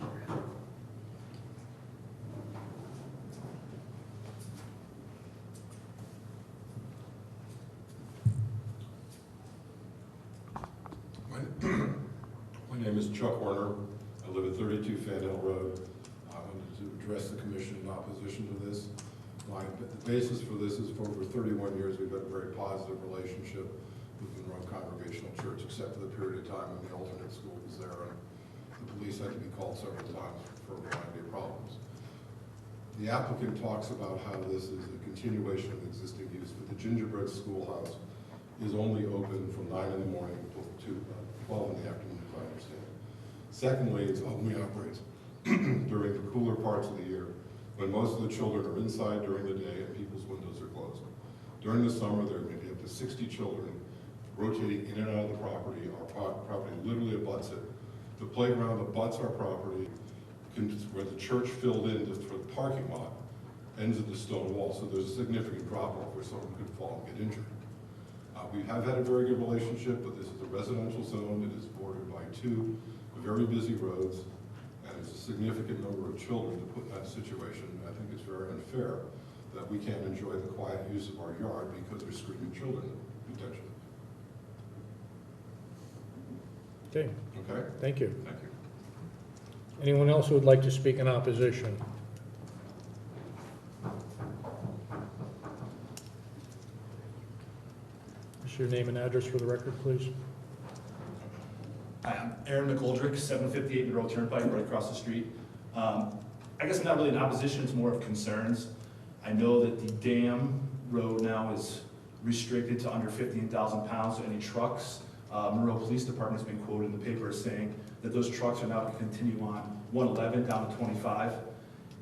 J: My name is Chuck Warner. I live at 32 Fan Hill Road. I wanted to address the commission in opposition to this. The basis for this is for over 31 years, we've had a very positive relationship with Monroe Congregational Church, except for the period of time when the alternate school was there and the police had to be called several times for a variety of problems. The applicant talks about how this is a continuation of the existing use, but the Gingerbread Schoolhouse is only open from 9 in the morning to 12 in the afternoon, if I understand. Secondly, it only operates during the cooler parts of the year, when most of the children are inside during the day and people's windows are closed. During the summer, there may be up to 60 children rotating in and out of the property. Our property literally abuts it. The playground abuts our property, where the church filled in just for the parking lot, ends at the stone wall, so there's a significant drop-off where someone could fall and get injured. We have had a very good relationship, but this is a residential zone. It is bordered by 2 very busy roads, and it's a significant number of children to put in that situation. I think it's very unfair that we can't enjoy the quiet use of our yard because there's screaming children, potentially.
A: Okay,
J: Okay?
A: thank you.
J: Thank you.
A: Anyone else who would like to speak in opposition? What's your name and address for the record, please?
K: Hi, I'm Aaron McGoldrick, 758 Monroe Turnpike, right across the street. I guess I'm not really in opposition, it's more of concerns. I know that the dam road now is restricted to under 15,000 pounds, so any trucks, Monroe Police Department's been quoted in the paper as saying that those trucks are now going to continue on 111 down to 25.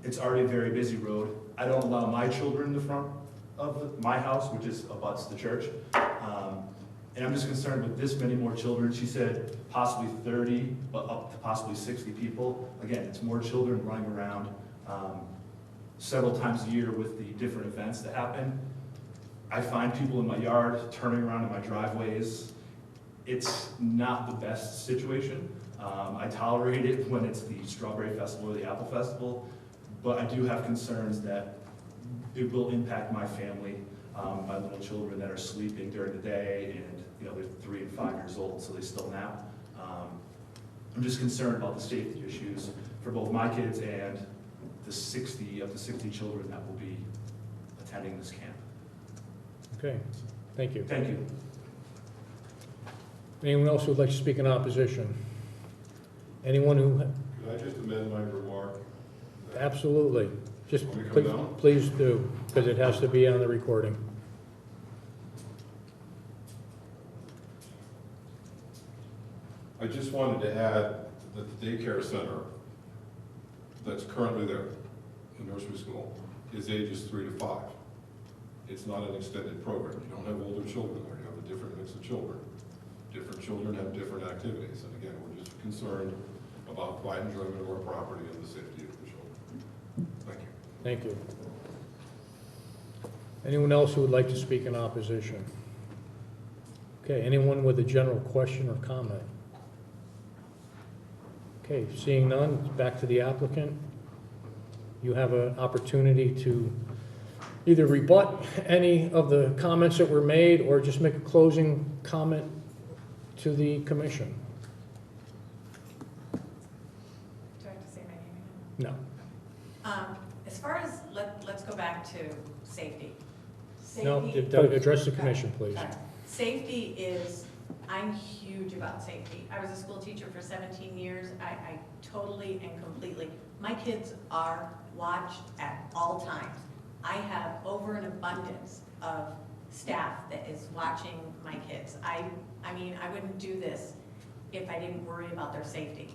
K: It's already a very busy road. I don't allow my children in the front of my house, which is abuts the church. And I'm just concerned with this many more children. She said possibly 30, but up to possibly 60 people. Again, it's more children running around several times a year with the different events that happen. I find people in my yard turning around in my driveways. It's not the best situation. I tolerate it when it's the Strawberry Festival or the Apple Festival, but I do have concerns that it will impact my family, my little children that are sleeping during the day, and they're 3 and 5 years old, so they still nap. I'm just concerned about the safety issues for both my kids and the 60 children that will be attending this camp.
A: Okay, thank you.
K: Thank you.
A: Anyone else who would like to speak in opposition? Anyone who,
J: Could I just amend my remark?
A: absolutely. Just
J: Want me to come
A: please,
J: down?
A: please do, because it has to be on the recording.
J: I just wanted to add that the daycare center that's currently there, the nursery school, is ages 3 to 5. It's not an extended program. You don't have older children there. You have a different mix of children. Different children have different activities, and again, we're just concerned about quiet enjoyment of our property and the safety of the children. Thank you.
A: Thank you. Anyone else who would like to speak in opposition? Okay, anyone with a general question or comment? Okay, seeing none, back to the applicant. You have an opportunity to either rebut any of the comments that were made or just make a closing comment to the commission.
G: Do I have to say my name again?
A: No.
G: As far as, let's go back to safety.
A: No,
G: Safety.
A: address the commission, please.
G: Sorry. Safety is, I'm huge about safety. I was a school teacher for 17 years. I totally and completely, my kids are watched at all times. I have over an abundance of staff that is watching my kids. I mean, I wouldn't do this if I didn't worry about their safety.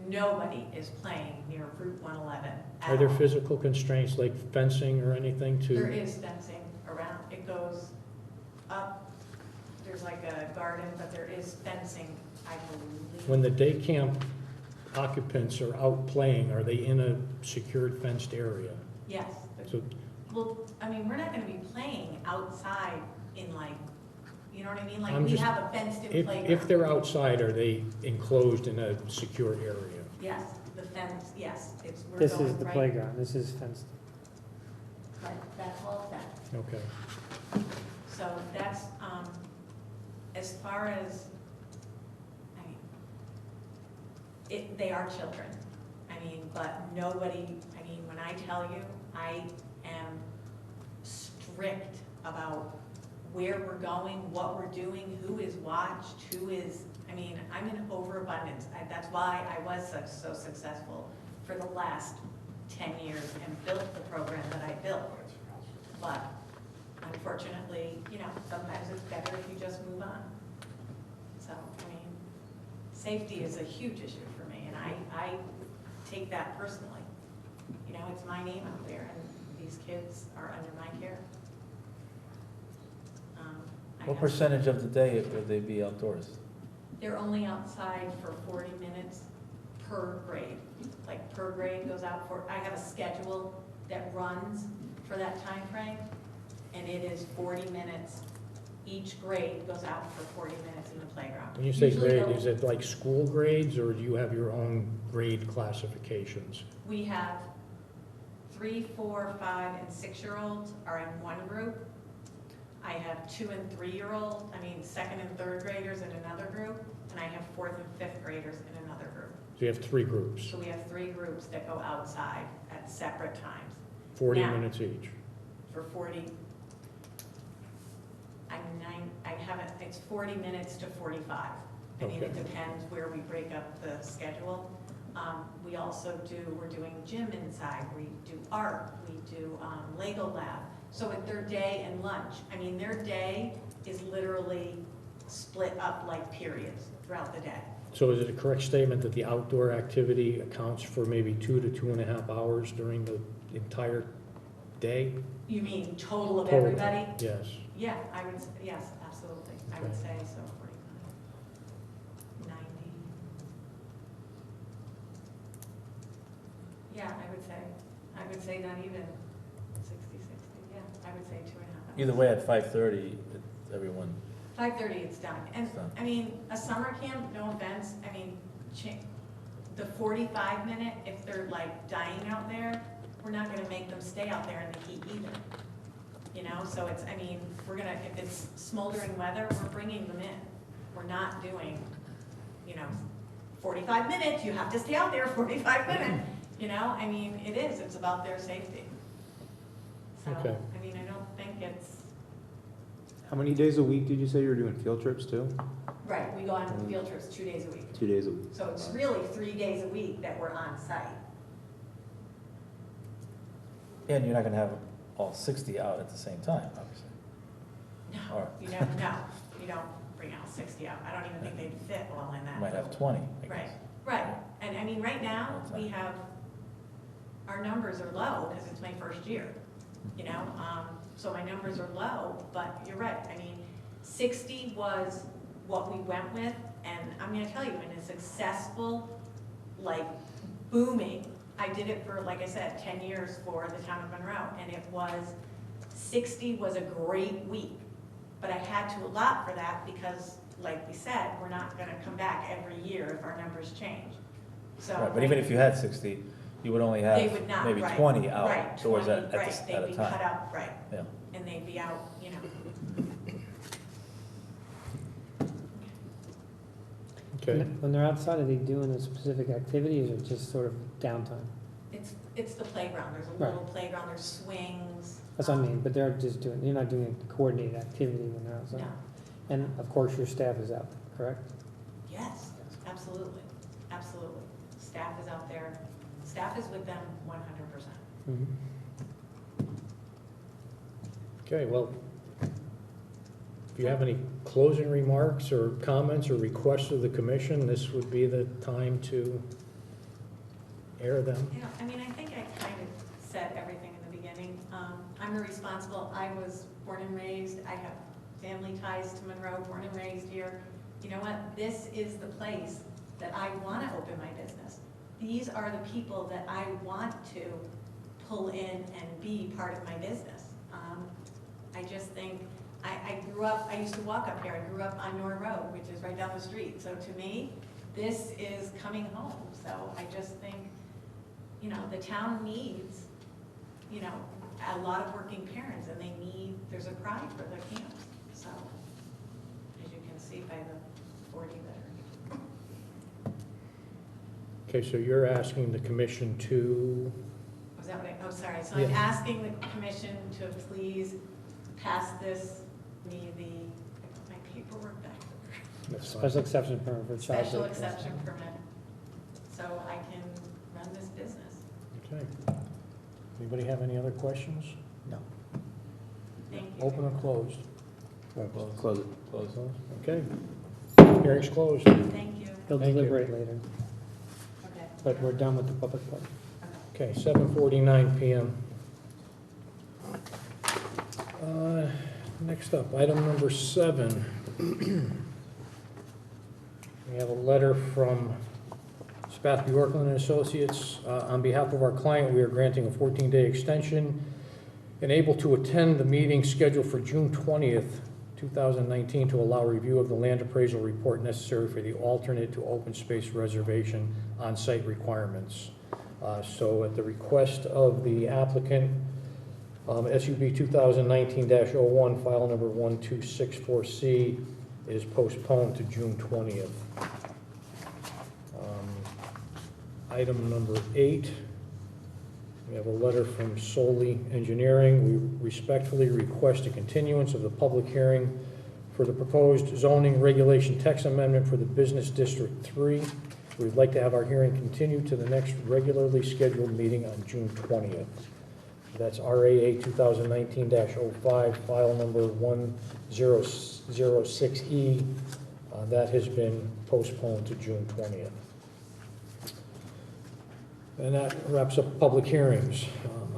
G: Nobody is playing near Route 111 at
A: Are there
G: all.
A: physical constraints like fencing or anything to?
G: There is fencing around. It goes up. There's like a garden, but there is fencing, I believe.
A: When the day camp occupants are out playing, are they in a secured fenced area?
G: Yes.
A: So,
G: Well, I mean, we're not gonna be playing outside in like, you know what I mean? Like,
A: I'm
G: we
A: just-
G: have a fenced-in
A: if
G: playground.
A: they're outside, are they enclosed in a secured area?
G: Yes, the fence, yes, we're
F: This
G: going
F: is the
G: right-
F: playground, this is fenced.
G: Right, that's all fenced.
A: Okay.
G: So that's, as far as, I mean, they are children. I mean, but nobody, I mean, when I tell you, I am strict about where we're going, what we're doing, who is watched, who is, I mean, I'm in overabundance. That's why I was so successful for the last 10 years and built the program that I built. But unfortunately, you know, sometimes it's better if you just move on. So, I mean, safety is a huge issue for me, and I take that personally. You know, it's my name out there, and these kids are under my care. I
D: What
G: have-
D: percentage of the day would they be outdoors?
G: They're only outside for 40 minutes per grade. Like, per grade goes out for, I have a schedule that runs for that time frame, and it is 40 minutes. Each grade goes out for 40 minutes in the playground.
A: When you say
G: Usually
A: grade,
G: they'll-
A: is it like school grades, or do you have your own grade classifications?
G: We have 3, 4, 5, and 6-year-olds are in one group. I have 2 and 3-year-old, I mean, 2nd and 3rd graders in another group, and I have 4th and 5th graders in another group.
A: So you have 3 groups,
G: So we have 3 groups that go outside at separate times
A: 40
G: Now-
A: minutes each.
G: for 40. I haven't, it's 40 minutes to 45. I mean, it
A: Okay.
G: depends where we break up the schedule. We also we're doing gym inside, we do art, we do Lego lab. So at their day and lunch, I mean, their day is literally split up like periods throughout the day.
A: So is it a correct statement that the outdoor activity accounts for maybe 2 to 2.5 hours during the entire day?
G: You mean total of
A: Total.
G: everybody?
A: Yes.
G: Yeah, I would, yes, absolutely. I would
A: Okay.
G: say so, 45, 90. Yeah, I would say not even 60, yeah, I would say 2.5 hours.
D: Either way, at 5:30, everyone,
G: 5:30, it's done. And,
D: It's done.
G: I mean, a summer camp, no offense, I mean, the 45-minute, if they're like dying out there, we're not gonna make them stay out there in the heat either. You know, so it's, I mean, if it's smoldering weather, we're bringing them in. We're not doing, you know, 45 minutes, you have to stay out there 45 minutes. You know, I mean, it's about their safety. So,
A: Okay.
G: I mean, I don't think it's,
C: How many days a week did you say you were doing field trips too?
G: right, we go on field trips 2 days a week.
C: 2 days a week.
G: So it's really 3 days a week that we're on site.
D: and you're not gonna have all 60 out at the same time, obviously.
G: No,
D: Or-
G: you don't bring out 60 out. I don't even think they'd fit all in that.
D: You might have 20, I
G: Right,
D: guess.
G: right. And I mean, right now,
D: That's
G: we
D: fine.
G: have, our numbers are low because it's my first year, you know? So my numbers are low, but you're right. I mean, 60 was what we went with, and I'm gonna tell you, in a successful, like, booming, I did it for, like I said, 10 years for the town of Monroe, and it was, 60 was a great week, but I had to allot for that because, like we said, we're not gonna come back every year if our numbers change. So.
D: Right, but even if you had 60, you would only have
G: They would not,
D: maybe
G: right,
D: 20
G: right,
D: outdoors
G: 20,
D: at a
G: right, they'd be
D: time.
G: cut out, right,
D: Yeah.
G: and they'd be out, you know.
A: Okay,
F: When they're outside, are they doing a specific activity, or is it just sort of downtime?
G: It's the playground, there's a
F: Right.
G: little playground, there's swings.
F: That's what I mean, but they're just doing, you're not doing a coordinated activity when they're
G: No,
F: outside? And of course, your staff is out there, correct?
G: yes, absolutely, absolutely. Staff is out there, staff is with them 100%.
F: Mhm.
A: okay, well, if you have any closing remarks or comments or requests of the commission, this would be the time to air them.
G: Yeah, I mean, I think I kind of said everything in the beginning. I'm a responsible, I was born and raised, I have family ties to Monroe, born and raised here. You know what, this is the place that I want to open my business. These are the people that I want to pull in and be part of my business. I just think, I grew up, I used to walk up here, I grew up on Monroe, which is right down the street. So to me, this is coming home. So I just think, you know, the town needs, you know, a lot of working parents, and there's a pride for the camps. So, as you can see by the 40 that are.
A: Okay, so you're asking the commission to,
G: Was that what oh, sorry. So
A: Yeah.
G: I'm asking the commission to please pass this, I put my paperwork back.
A: that's fine.
F: Special exception permit for child.
G: Special
F: daycare.
G: exception permit, so I can run this business.
A: Okay. Anybody have any other questions?
E: No.
G: Thank you.
A: Open or closed?
C: Close it.
D: Close.
A: Okay. Hearing's closed.
G: Thank you.
F: They'll
A: Thank you.
F: deliberate later,
G: Okay.
F: but we're done with the public part.
A: Okay, 7:49 PM. Next up, item number 7. We have a letter from Spath Bjorklund and Associates. On behalf of our client, we are granting a 14-day extension and able to attend the meeting scheduled for June 20th, 2019, to allow review of the land appraisal report necessary for the alternate to open space reservation on-site requirements. So at the request of the applicant, SUB 2019-01, file number 1264C, is postponed to June 20th. Item number 8, we have a letter from Solely Engineering. We respectfully request a continuance of the public hearing for the proposed zoning regulation text amendment for the Business District 3. We'd like to have our hearing continued to the next regularly scheduled meeting on June 20th. That's RAA 2019-05, file number 1006E. That has been postponed to June 20th. And that wraps up public hearings.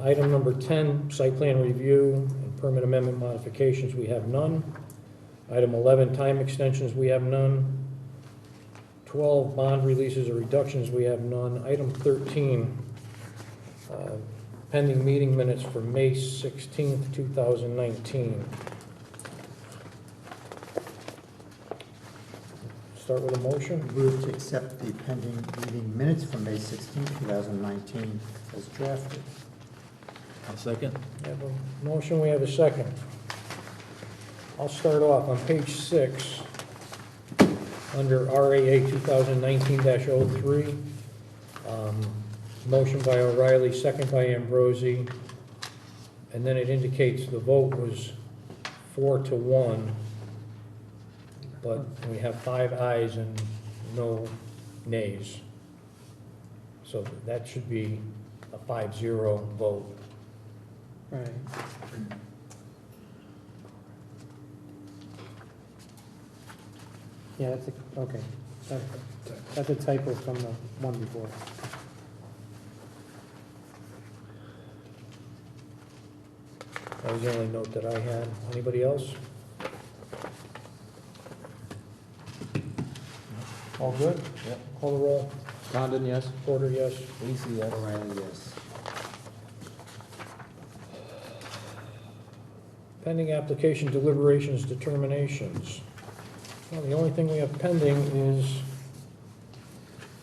A: Item number 10, site plan review and permit amendment modifications, we have none. Item 11, time extensions, we have none. 12, bond releases or reductions, we have none. Item 13, pending meeting minutes for May 16th, 2019. Start with a motion.
E: Move to accept the pending meeting minutes from May 16, 2019 as drafted.
D: I'll second.
A: We have a motion, we have a second. I'll start off on page 6, under RAA 2019-03. Motion by O'Reilly, second by Ambrosi, and then it indicates the vote was 4-1, but we have 5 ayes and no nays. So that should be a 5-0 vote.
F: Right. Yeah, okay. That's a typo from the one before.
A: That was the only note that I had. Anybody else? All good?
D: Yep.
A: Call the roll.
C: Condon, yes?
A: Porter, yes.
D: Lacy, yes.
E: O'Reilly, yes.
A: Pending application deliberations, determinations. Well, the only thing we have pending is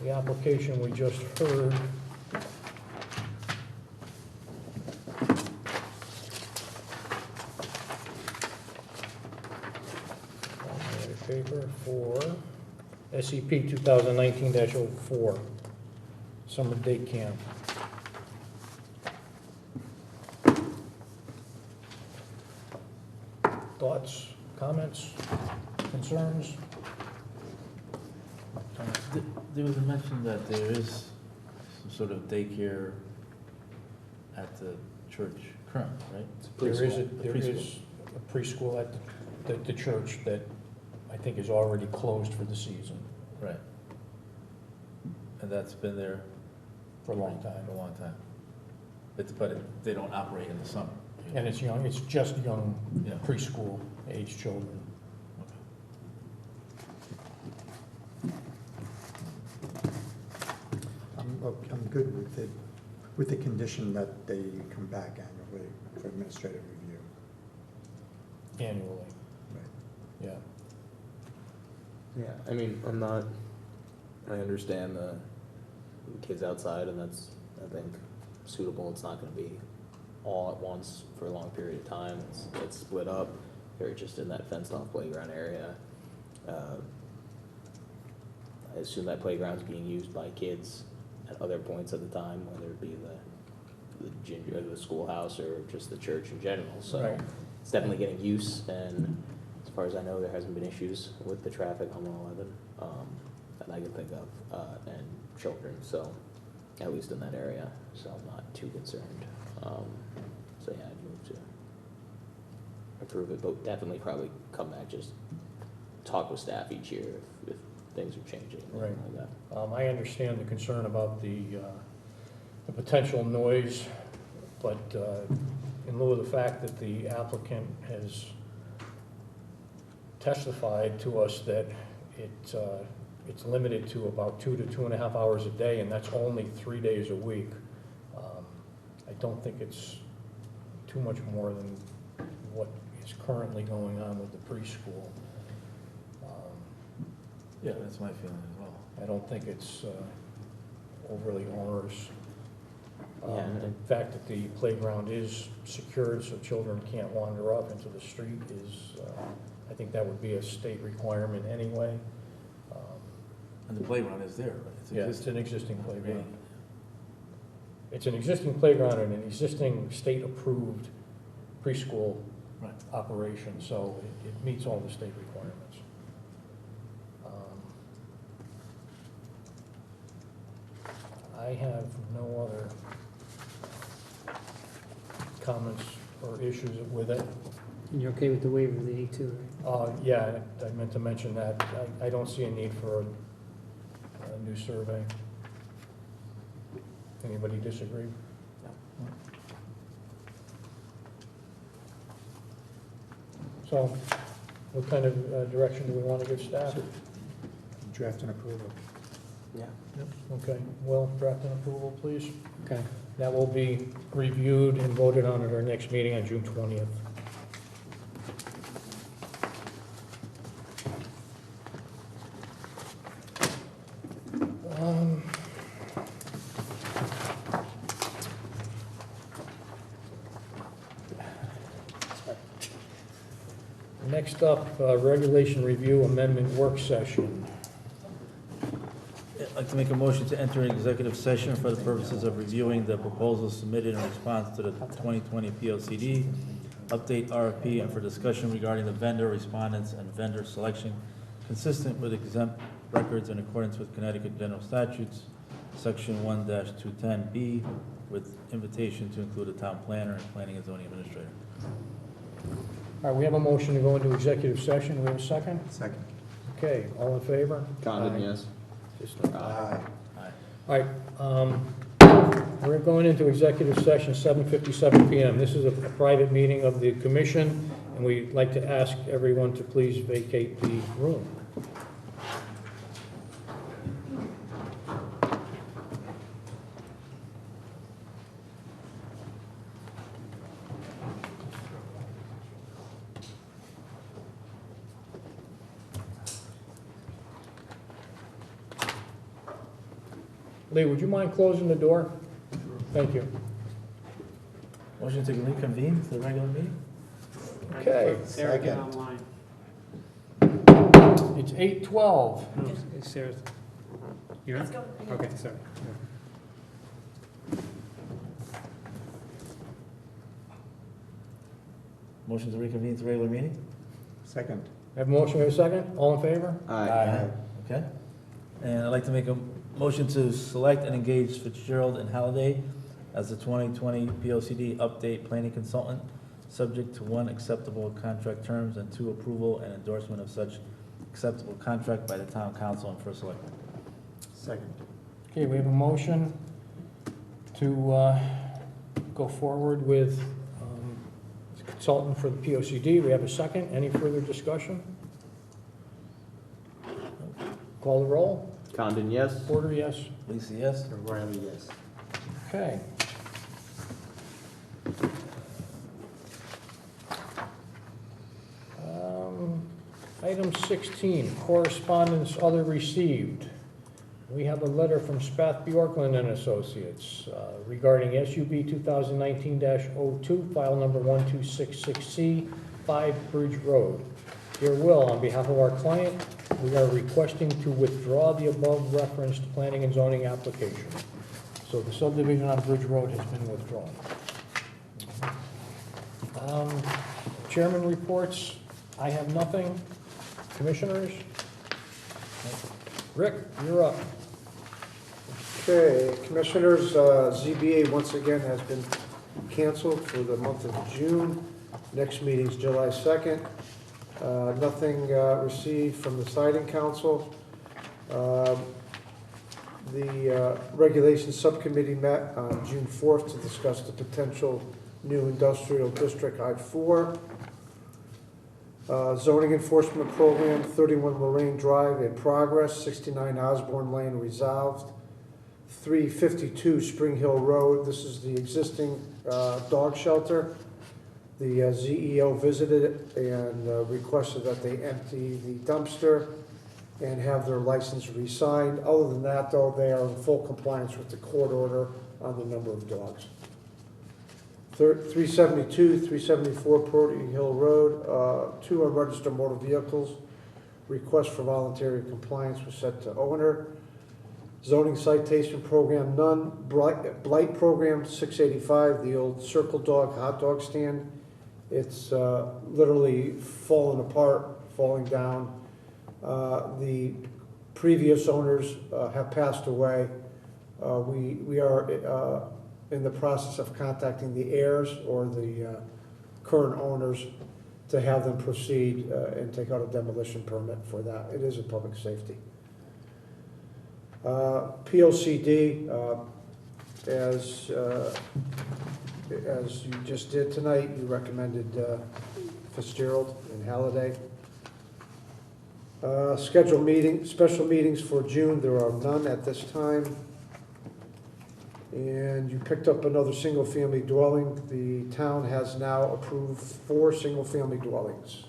A: the application we just heard. Paper for SEP 2019-04, summer day camp. Thoughts, comments, concerns?
D: There was a mention that there is some sort of daycare at the church currently, right?
A: There is
D: preschool.
A: a preschool at the church that I think is already closed for the season
D: Right. And that's been there
A: for a long time.
D: for a long time. They don't operate in the summer.
A: And it's young, it's just young
D: Yeah.
A: preschool age children.
E: I'm good with the condition that they come back annually for administrative review.
A: Annually,
E: Right.
A: yeah.
C: Yeah, I mean, I understand the kids outside, and that's, I think, suitable. It's not gonna be all at once for a long period of time. It's split up. They're just in that fenced-off playground area. I assume that playground's being used by kids at other points of the time, whether it be the schoolhouse or just the church in general. So
A: Right.
C: it's definitely getting use, and as far as I know, there hasn't been issues with the traffic on 111 that I can think of, and children, so at least in that area, so I'm not too concerned. So yeah, I'd move to approve it, but definitely probably come back, just talk with staff each year if things are changing.
A: Right.
C: Like that.
A: I understand the concern about the potential noise, but in lieu of the fact that the applicant has testified to us that it's limited to about 2 to 2.5 hours a day, and that's only 3 days a week. I don't think it's too much more than what is currently going on with the preschool.
D: Yeah, that's my feeling as well.
A: I don't think it's overly onerous.
C: Yeah.
A: The fact that the playground is secured so children can't wander off into the street is, I think that would be a state requirement anyway.
D: And the playground is there, right?
A: Yeah, it's an existing playground. It's an existing playground and an existing state-approved preschool
D: Right.
A: operation, so it meets all the state requirements. I have no other comments or issues with it.
F: And you're okay with the waiver of the A2, right?
A: Yeah, I meant to mention that. I don't see a need for a new survey. Anybody disagree? So, what kind of direction do we want to give staff?
E: Draft and approval.
C: Yeah.
A: Okay, well, draft and approval, please.
F: Okay.
A: That will be reviewed and voted on at our next meeting on June 20th. Next up, regulation review amendment work session.
D: I'd like to make a motion to enter an executive session for the purposes of reviewing the proposals submitted in response to the 2020 POCD, update RFP, and for discussion regarding the vendor respondents and vendor selection consistent with exempt records in accordance with Connecticut General Statutes, Section 1-210B, with invitation to include a town planner and planning and zoning administrator.
A: All right, we have a motion to go into executive session. We have a second?
E: Second.
A: Okay, all in favor?
C: Condon, yes?
E: Aye.
A: All right, we're going into executive session, 7:57 PM. This is a private meeting of the commission, and we'd like to ask everyone to please vacate the room. Lee, would you mind closing the door? Thank you.
D: Motion to reconvene the regular meeting?
A: Okay.
F: Sarah, get online.
A: It's 8:12.
F: No, it's Sarah's. You're
G: Let's
F: in?
G: go.
F: Okay, sorry.
D: Motion to reconvene the regular meeting?
E: Second.
A: Have a motion, we have a second? All in favor?
C: Aye.
D: Okay. And I'd like to make a motion to select and engage Fitzgerald and Halliday as the 2020 POCD update planning consultant, subject to 1, acceptable contract terms, and 2, approval and endorsement of such acceptable contract by the town council and first selectman.
E: Second.
A: Okay, we have a motion to go forward with consultant for the POCD. We have a second. Any further discussion? Call the roll.
C: Condon, yes?
A: Porter, yes.
D: Lisa, yes?
E: O'Reilly, yes.
A: Okay. Item 16, correspondence other received. We have a letter from Spath Bjorklund and Associates regarding SUB 2019-02, file number 1266C, 5 Bridge Road. Dear Will, on behalf of our client, we are requesting to withdraw the above referenced planning and zoning application. So the subdivision on Bridge Road has been withdrawn. Chairman reports, I have nothing. Commissioners? Rick, you're up.
L: Okay, Commissioners, ZBA once again has been canceled for the month of June. Next meeting's July 2nd. Nothing received from the siding council. The Regulations Subcommittee met on June 4th to discuss the potential new industrial district I-4. Zoning Enforcement Program, 31 Lorraine Drive in progress, 69 Osborne Lane resolved. 352 Spring Hill Road, this is the existing dog shelter. The ZEO visited it and requested that they empty the dumpster and have their license re-signed. Other than that, though, they are in full compliance with the court order on the number of dogs. 372, 374 Purdy Hill Road, 2 unregistered motor vehicles. Request for voluntary compliance was set to owner. Zoning citation program, none. Blight program, 685, the old Circle Dog hot dog stand. It's literally fallen apart, falling down. The previous owners have passed away. We are in the process of contacting the heirs or the current owners to have them proceed and take out a demolition permit for that. It is a public safety. POCD, as you just did tonight, you recommended Fitzgerald and Halliday. Scheduled special meetings for June, there are none at this time. And you picked up another single-family dwelling. The town has now approved 4 single-family dwellings.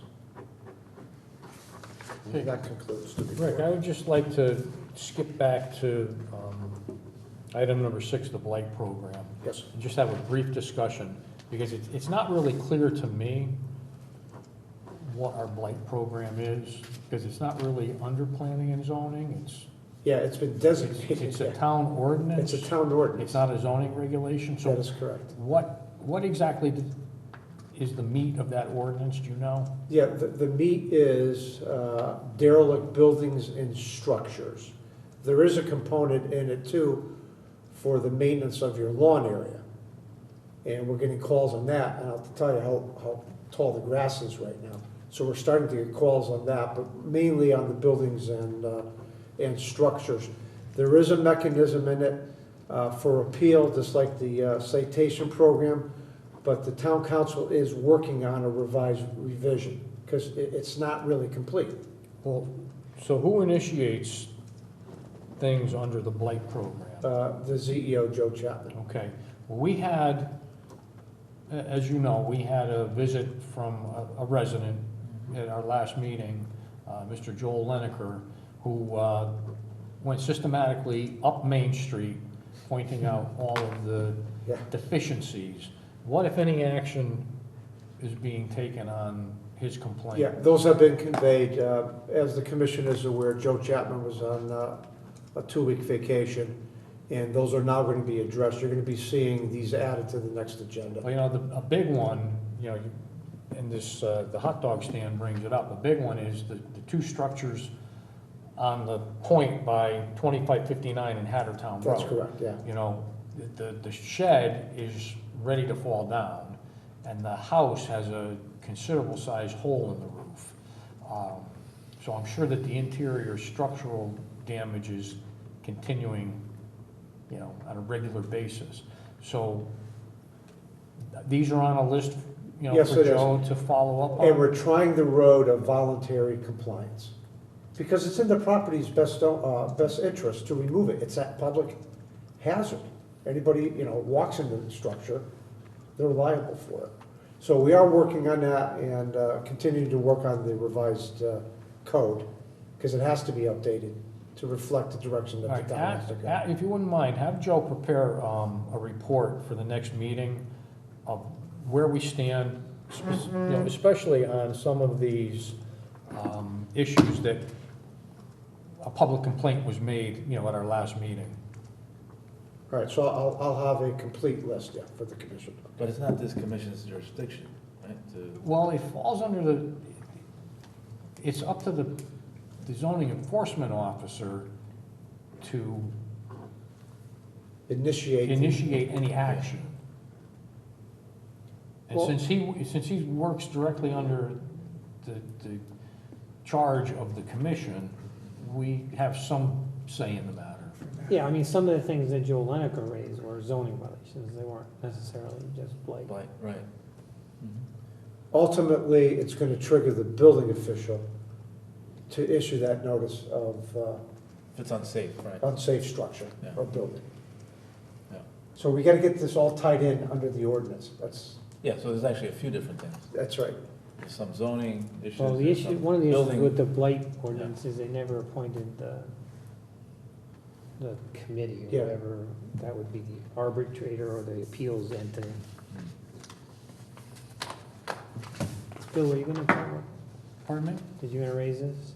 A: Okay.
L: That concludes the
A: Rick,
L: report.
A: I would just like to skip back to item number 6, the blight program.
L: Yes.
A: And just have a brief discussion, because it's not really clear to me what our blight program is, because it's not really under planning and zoning.
L: Yeah, it's been designated.
A: It's a town ordinance.
L: It's a town ordinance.
A: It's not a zoning regulation. So
L: That is correct.
A: what exactly is the meat of that ordinance, do you know?
L: Yeah, the meat is derelict buildings and structures. There is a component in it too for the maintenance of your lawn area. And we're getting calls on that, and I'll tell you how tall the grass is right now. So we're starting to get calls on that, but mainly on the buildings and structures. There is a mechanism in it for appeal, just like the citation program, but the town council is working on a revised revision because it's not really complete.
A: Well, so who initiates things under the blight program?
L: The ZEO, Joe Chapman.
A: Okay. Well, we had, as you know, we had a visit from a resident at our last meeting, Mr. Joel Leneker, who went systematically up Main Street, pointing out all of the
L: Yeah.
A: deficiencies. What, if any, action is being taken on his complaint?
L: Yeah, those have been conveyed. As the commission is aware, Joe Chapman was on a 2-week vacation, and those are now going to be addressed. You're going to be seeing these added to the next agenda.
A: Well, you know, a big one, you know, and this, the hot dog stand brings it up, a big one is the two structures on the point by 2559 in Hattertown Road.
L: That's correct, yeah.
A: You know, the shed is ready to fall down, and the house has a considerable sized hole in the roof. So I'm sure that the interior structural damage is continuing, you know, on a regular basis. So these are on a list, you know,
L: Yes,
A: for
L: it is.
A: Joe to follow up on?
L: And we're trying the road of voluntary compliance, because it's in the property's best interest to remove it. It's a public hazard. Anybody, you know, walks into the structure, they're liable for it. So we are working on that and continuing to work on the revised code, because it has to be updated to reflect the direction
A: All
L: that
A: right,
L: the town has to go.
A: if you wouldn't mind, have Joe prepare a report for the next meeting of where we stand, you know, especially on some of these issues that a public complaint was made, you know, at our last meeting.
L: All right, so I'll have a complete list, yeah, for the commission.
D: But it's not this commission's jurisdiction, right?
A: Well, it falls under it's up to the zoning enforcement officer to
L: Initiate.
A: any action. And
F: Well-
A: since he works directly under the charge of the commission, we have some say in the matter.
F: Yeah, I mean, some of the things that Joe Leniker raised were zoning violations, they weren't necessarily just blight.
D: Right.
L: Ultimately, it's going to trigger the building official to issue that notice of
D: If it's unsafe, right?
L: unsafe structure
D: Yeah.
L: or building.
D: Yeah.
L: So we got to get this all tied in under the ordinance.
D: Yeah, so there's actually a few different things.
L: That's right.
D: There's some zoning issues.
F: Well, the
D: there's
F: issue,
D: some
F: one of the issues
D: building-
F: with the blight ordinance is they never appointed the committee
L: Yeah.
F: or whatever, that would be the arbitrator or the appeals entity. Bill, were you gonna talk about,
A: Pardon me?
F: did you gonna raise this?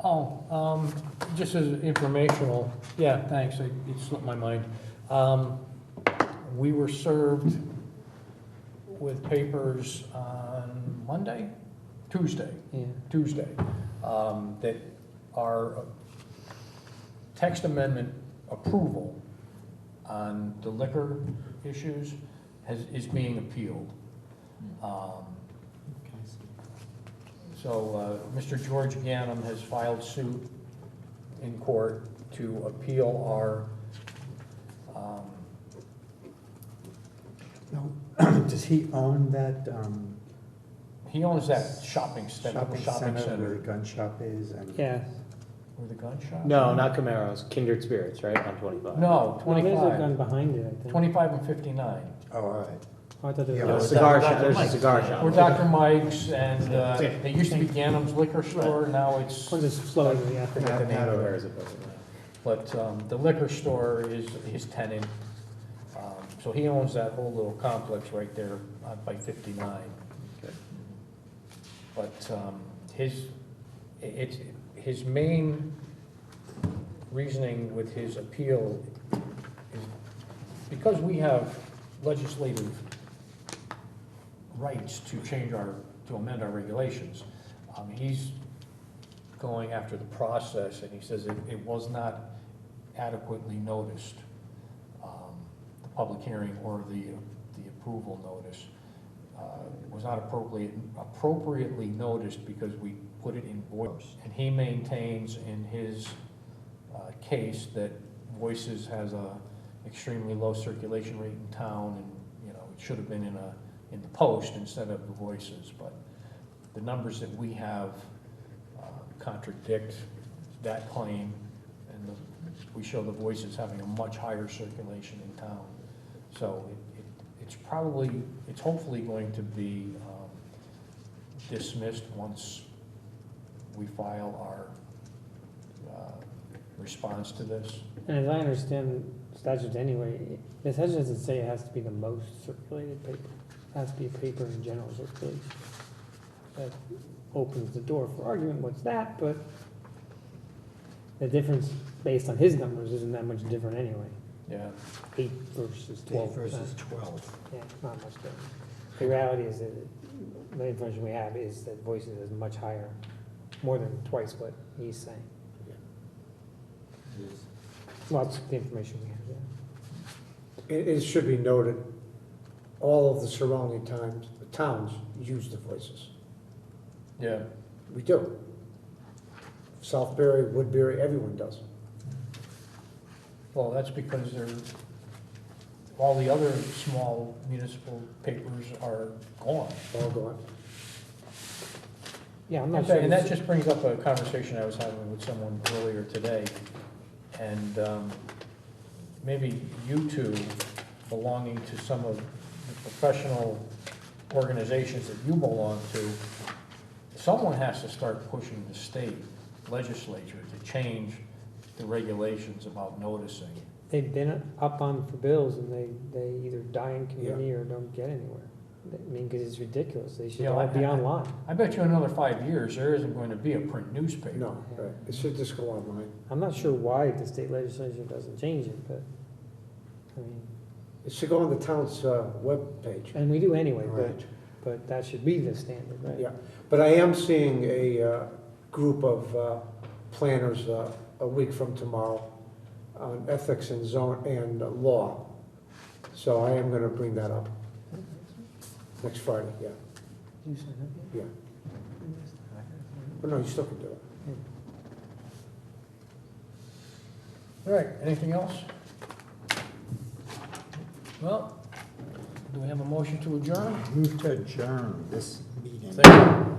A: Oh, just as informational, yeah, thanks, it slipped my mind. We were served with papers on Tuesday, that our text amendment approval on the liquor issues is being appealed. So Mr. George Ganem has filed suit in court to appeal our,
E: No, does he own that
A: he owns that shopping center
E: where the gun shop is? And
F: Yeah,
A: Where the gun shop?
C: No, not Camaros, Kindred Spirits, right, on 25?
A: No,
F: well, there's a
A: 25,
F: gun behind it, I think.
A: 25 and 59.
E: Oh, all right.
F: Oh, I thought there
E: Yeah,
F: was.
C: Cigar shop, there's a cigar shop.
A: We're Dr. Mike's, and it used to be Ganem's Liquor Store, now it's,
F: We'll just float it, yeah.
C: I forgot the name of it as opposed to
A: but the liquor store is his tenant. So he owns that whole little complex right there by 59.
C: Okay.
A: But his main reasoning with his appeal is because we have legislative rights to to amend our regulations. He's going after the process, and he says it was not adequately noticed, the public hearing or the approval notice. It was not appropriately noticed because we put it in voice. And he maintains in his case that Voices has a extremely low circulation rate in town, and, you know, it should have been in the Post instead of the Voices, but the numbers that we have contradict that claim, and we show the Voices having a much higher circulation in town. So it's hopefully going to be dismissed once we file our
M: response to this.
F: And as I understand statutes anyway, the statute doesn't say it has to be the most circulated paper. It has to be a paper in general circulation. That opens the door for argument, what's that, but the difference based on his numbers isn't that much different anyway.
M: Yeah.
F: 8 versus 12%.
E: 8 versus 12.
F: Yeah, it's not much different. The reality is that the information we have is that Voices is much higher, more than twice what he's saying. Well, that's the information we have, yeah.
L: It should be noted, all of the surrounding towns use the Voices.
M: Yeah.
L: We do. Southbury, Woodbury, everyone does.
M: Well, that's because all the other small municipal papers are gone.
L: All gone.
F: Yeah, I'm
M: In
F: not
M: fact,
F: sure.
M: and that just brings up a conversation I was having with someone earlier today. And maybe you two, belonging to some of the professional organizations that you belong to, someone has to start pushing the state legislature to change the regulations about noticing.
F: They've been up on for bills and they either die in committee or don't get anywhere. I mean, because it's ridiculous. They should
M: You know,
F: all be online.
M: I bet you in another 5 years, there isn't going to be a print newspaper.
L: No, right. It should just go online.
F: I'm not sure why the state legislature doesn't change it, but, I mean,
L: It should go on the town's webpage.
F: and we do anyway,
L: Right.
F: but that should be the standard, right?
L: Yeah, but I am seeing a group of planners a week from tomorrow on ethics and law. So I am gonna bring that up next Friday, yeah,
F: You sign up
L: yeah.
F: yet?
L: But no, you still can do it.
M: All right, anything else? Well, do we have a motion to adjourn?
E: Move to adjourn this meeting.
M: Second.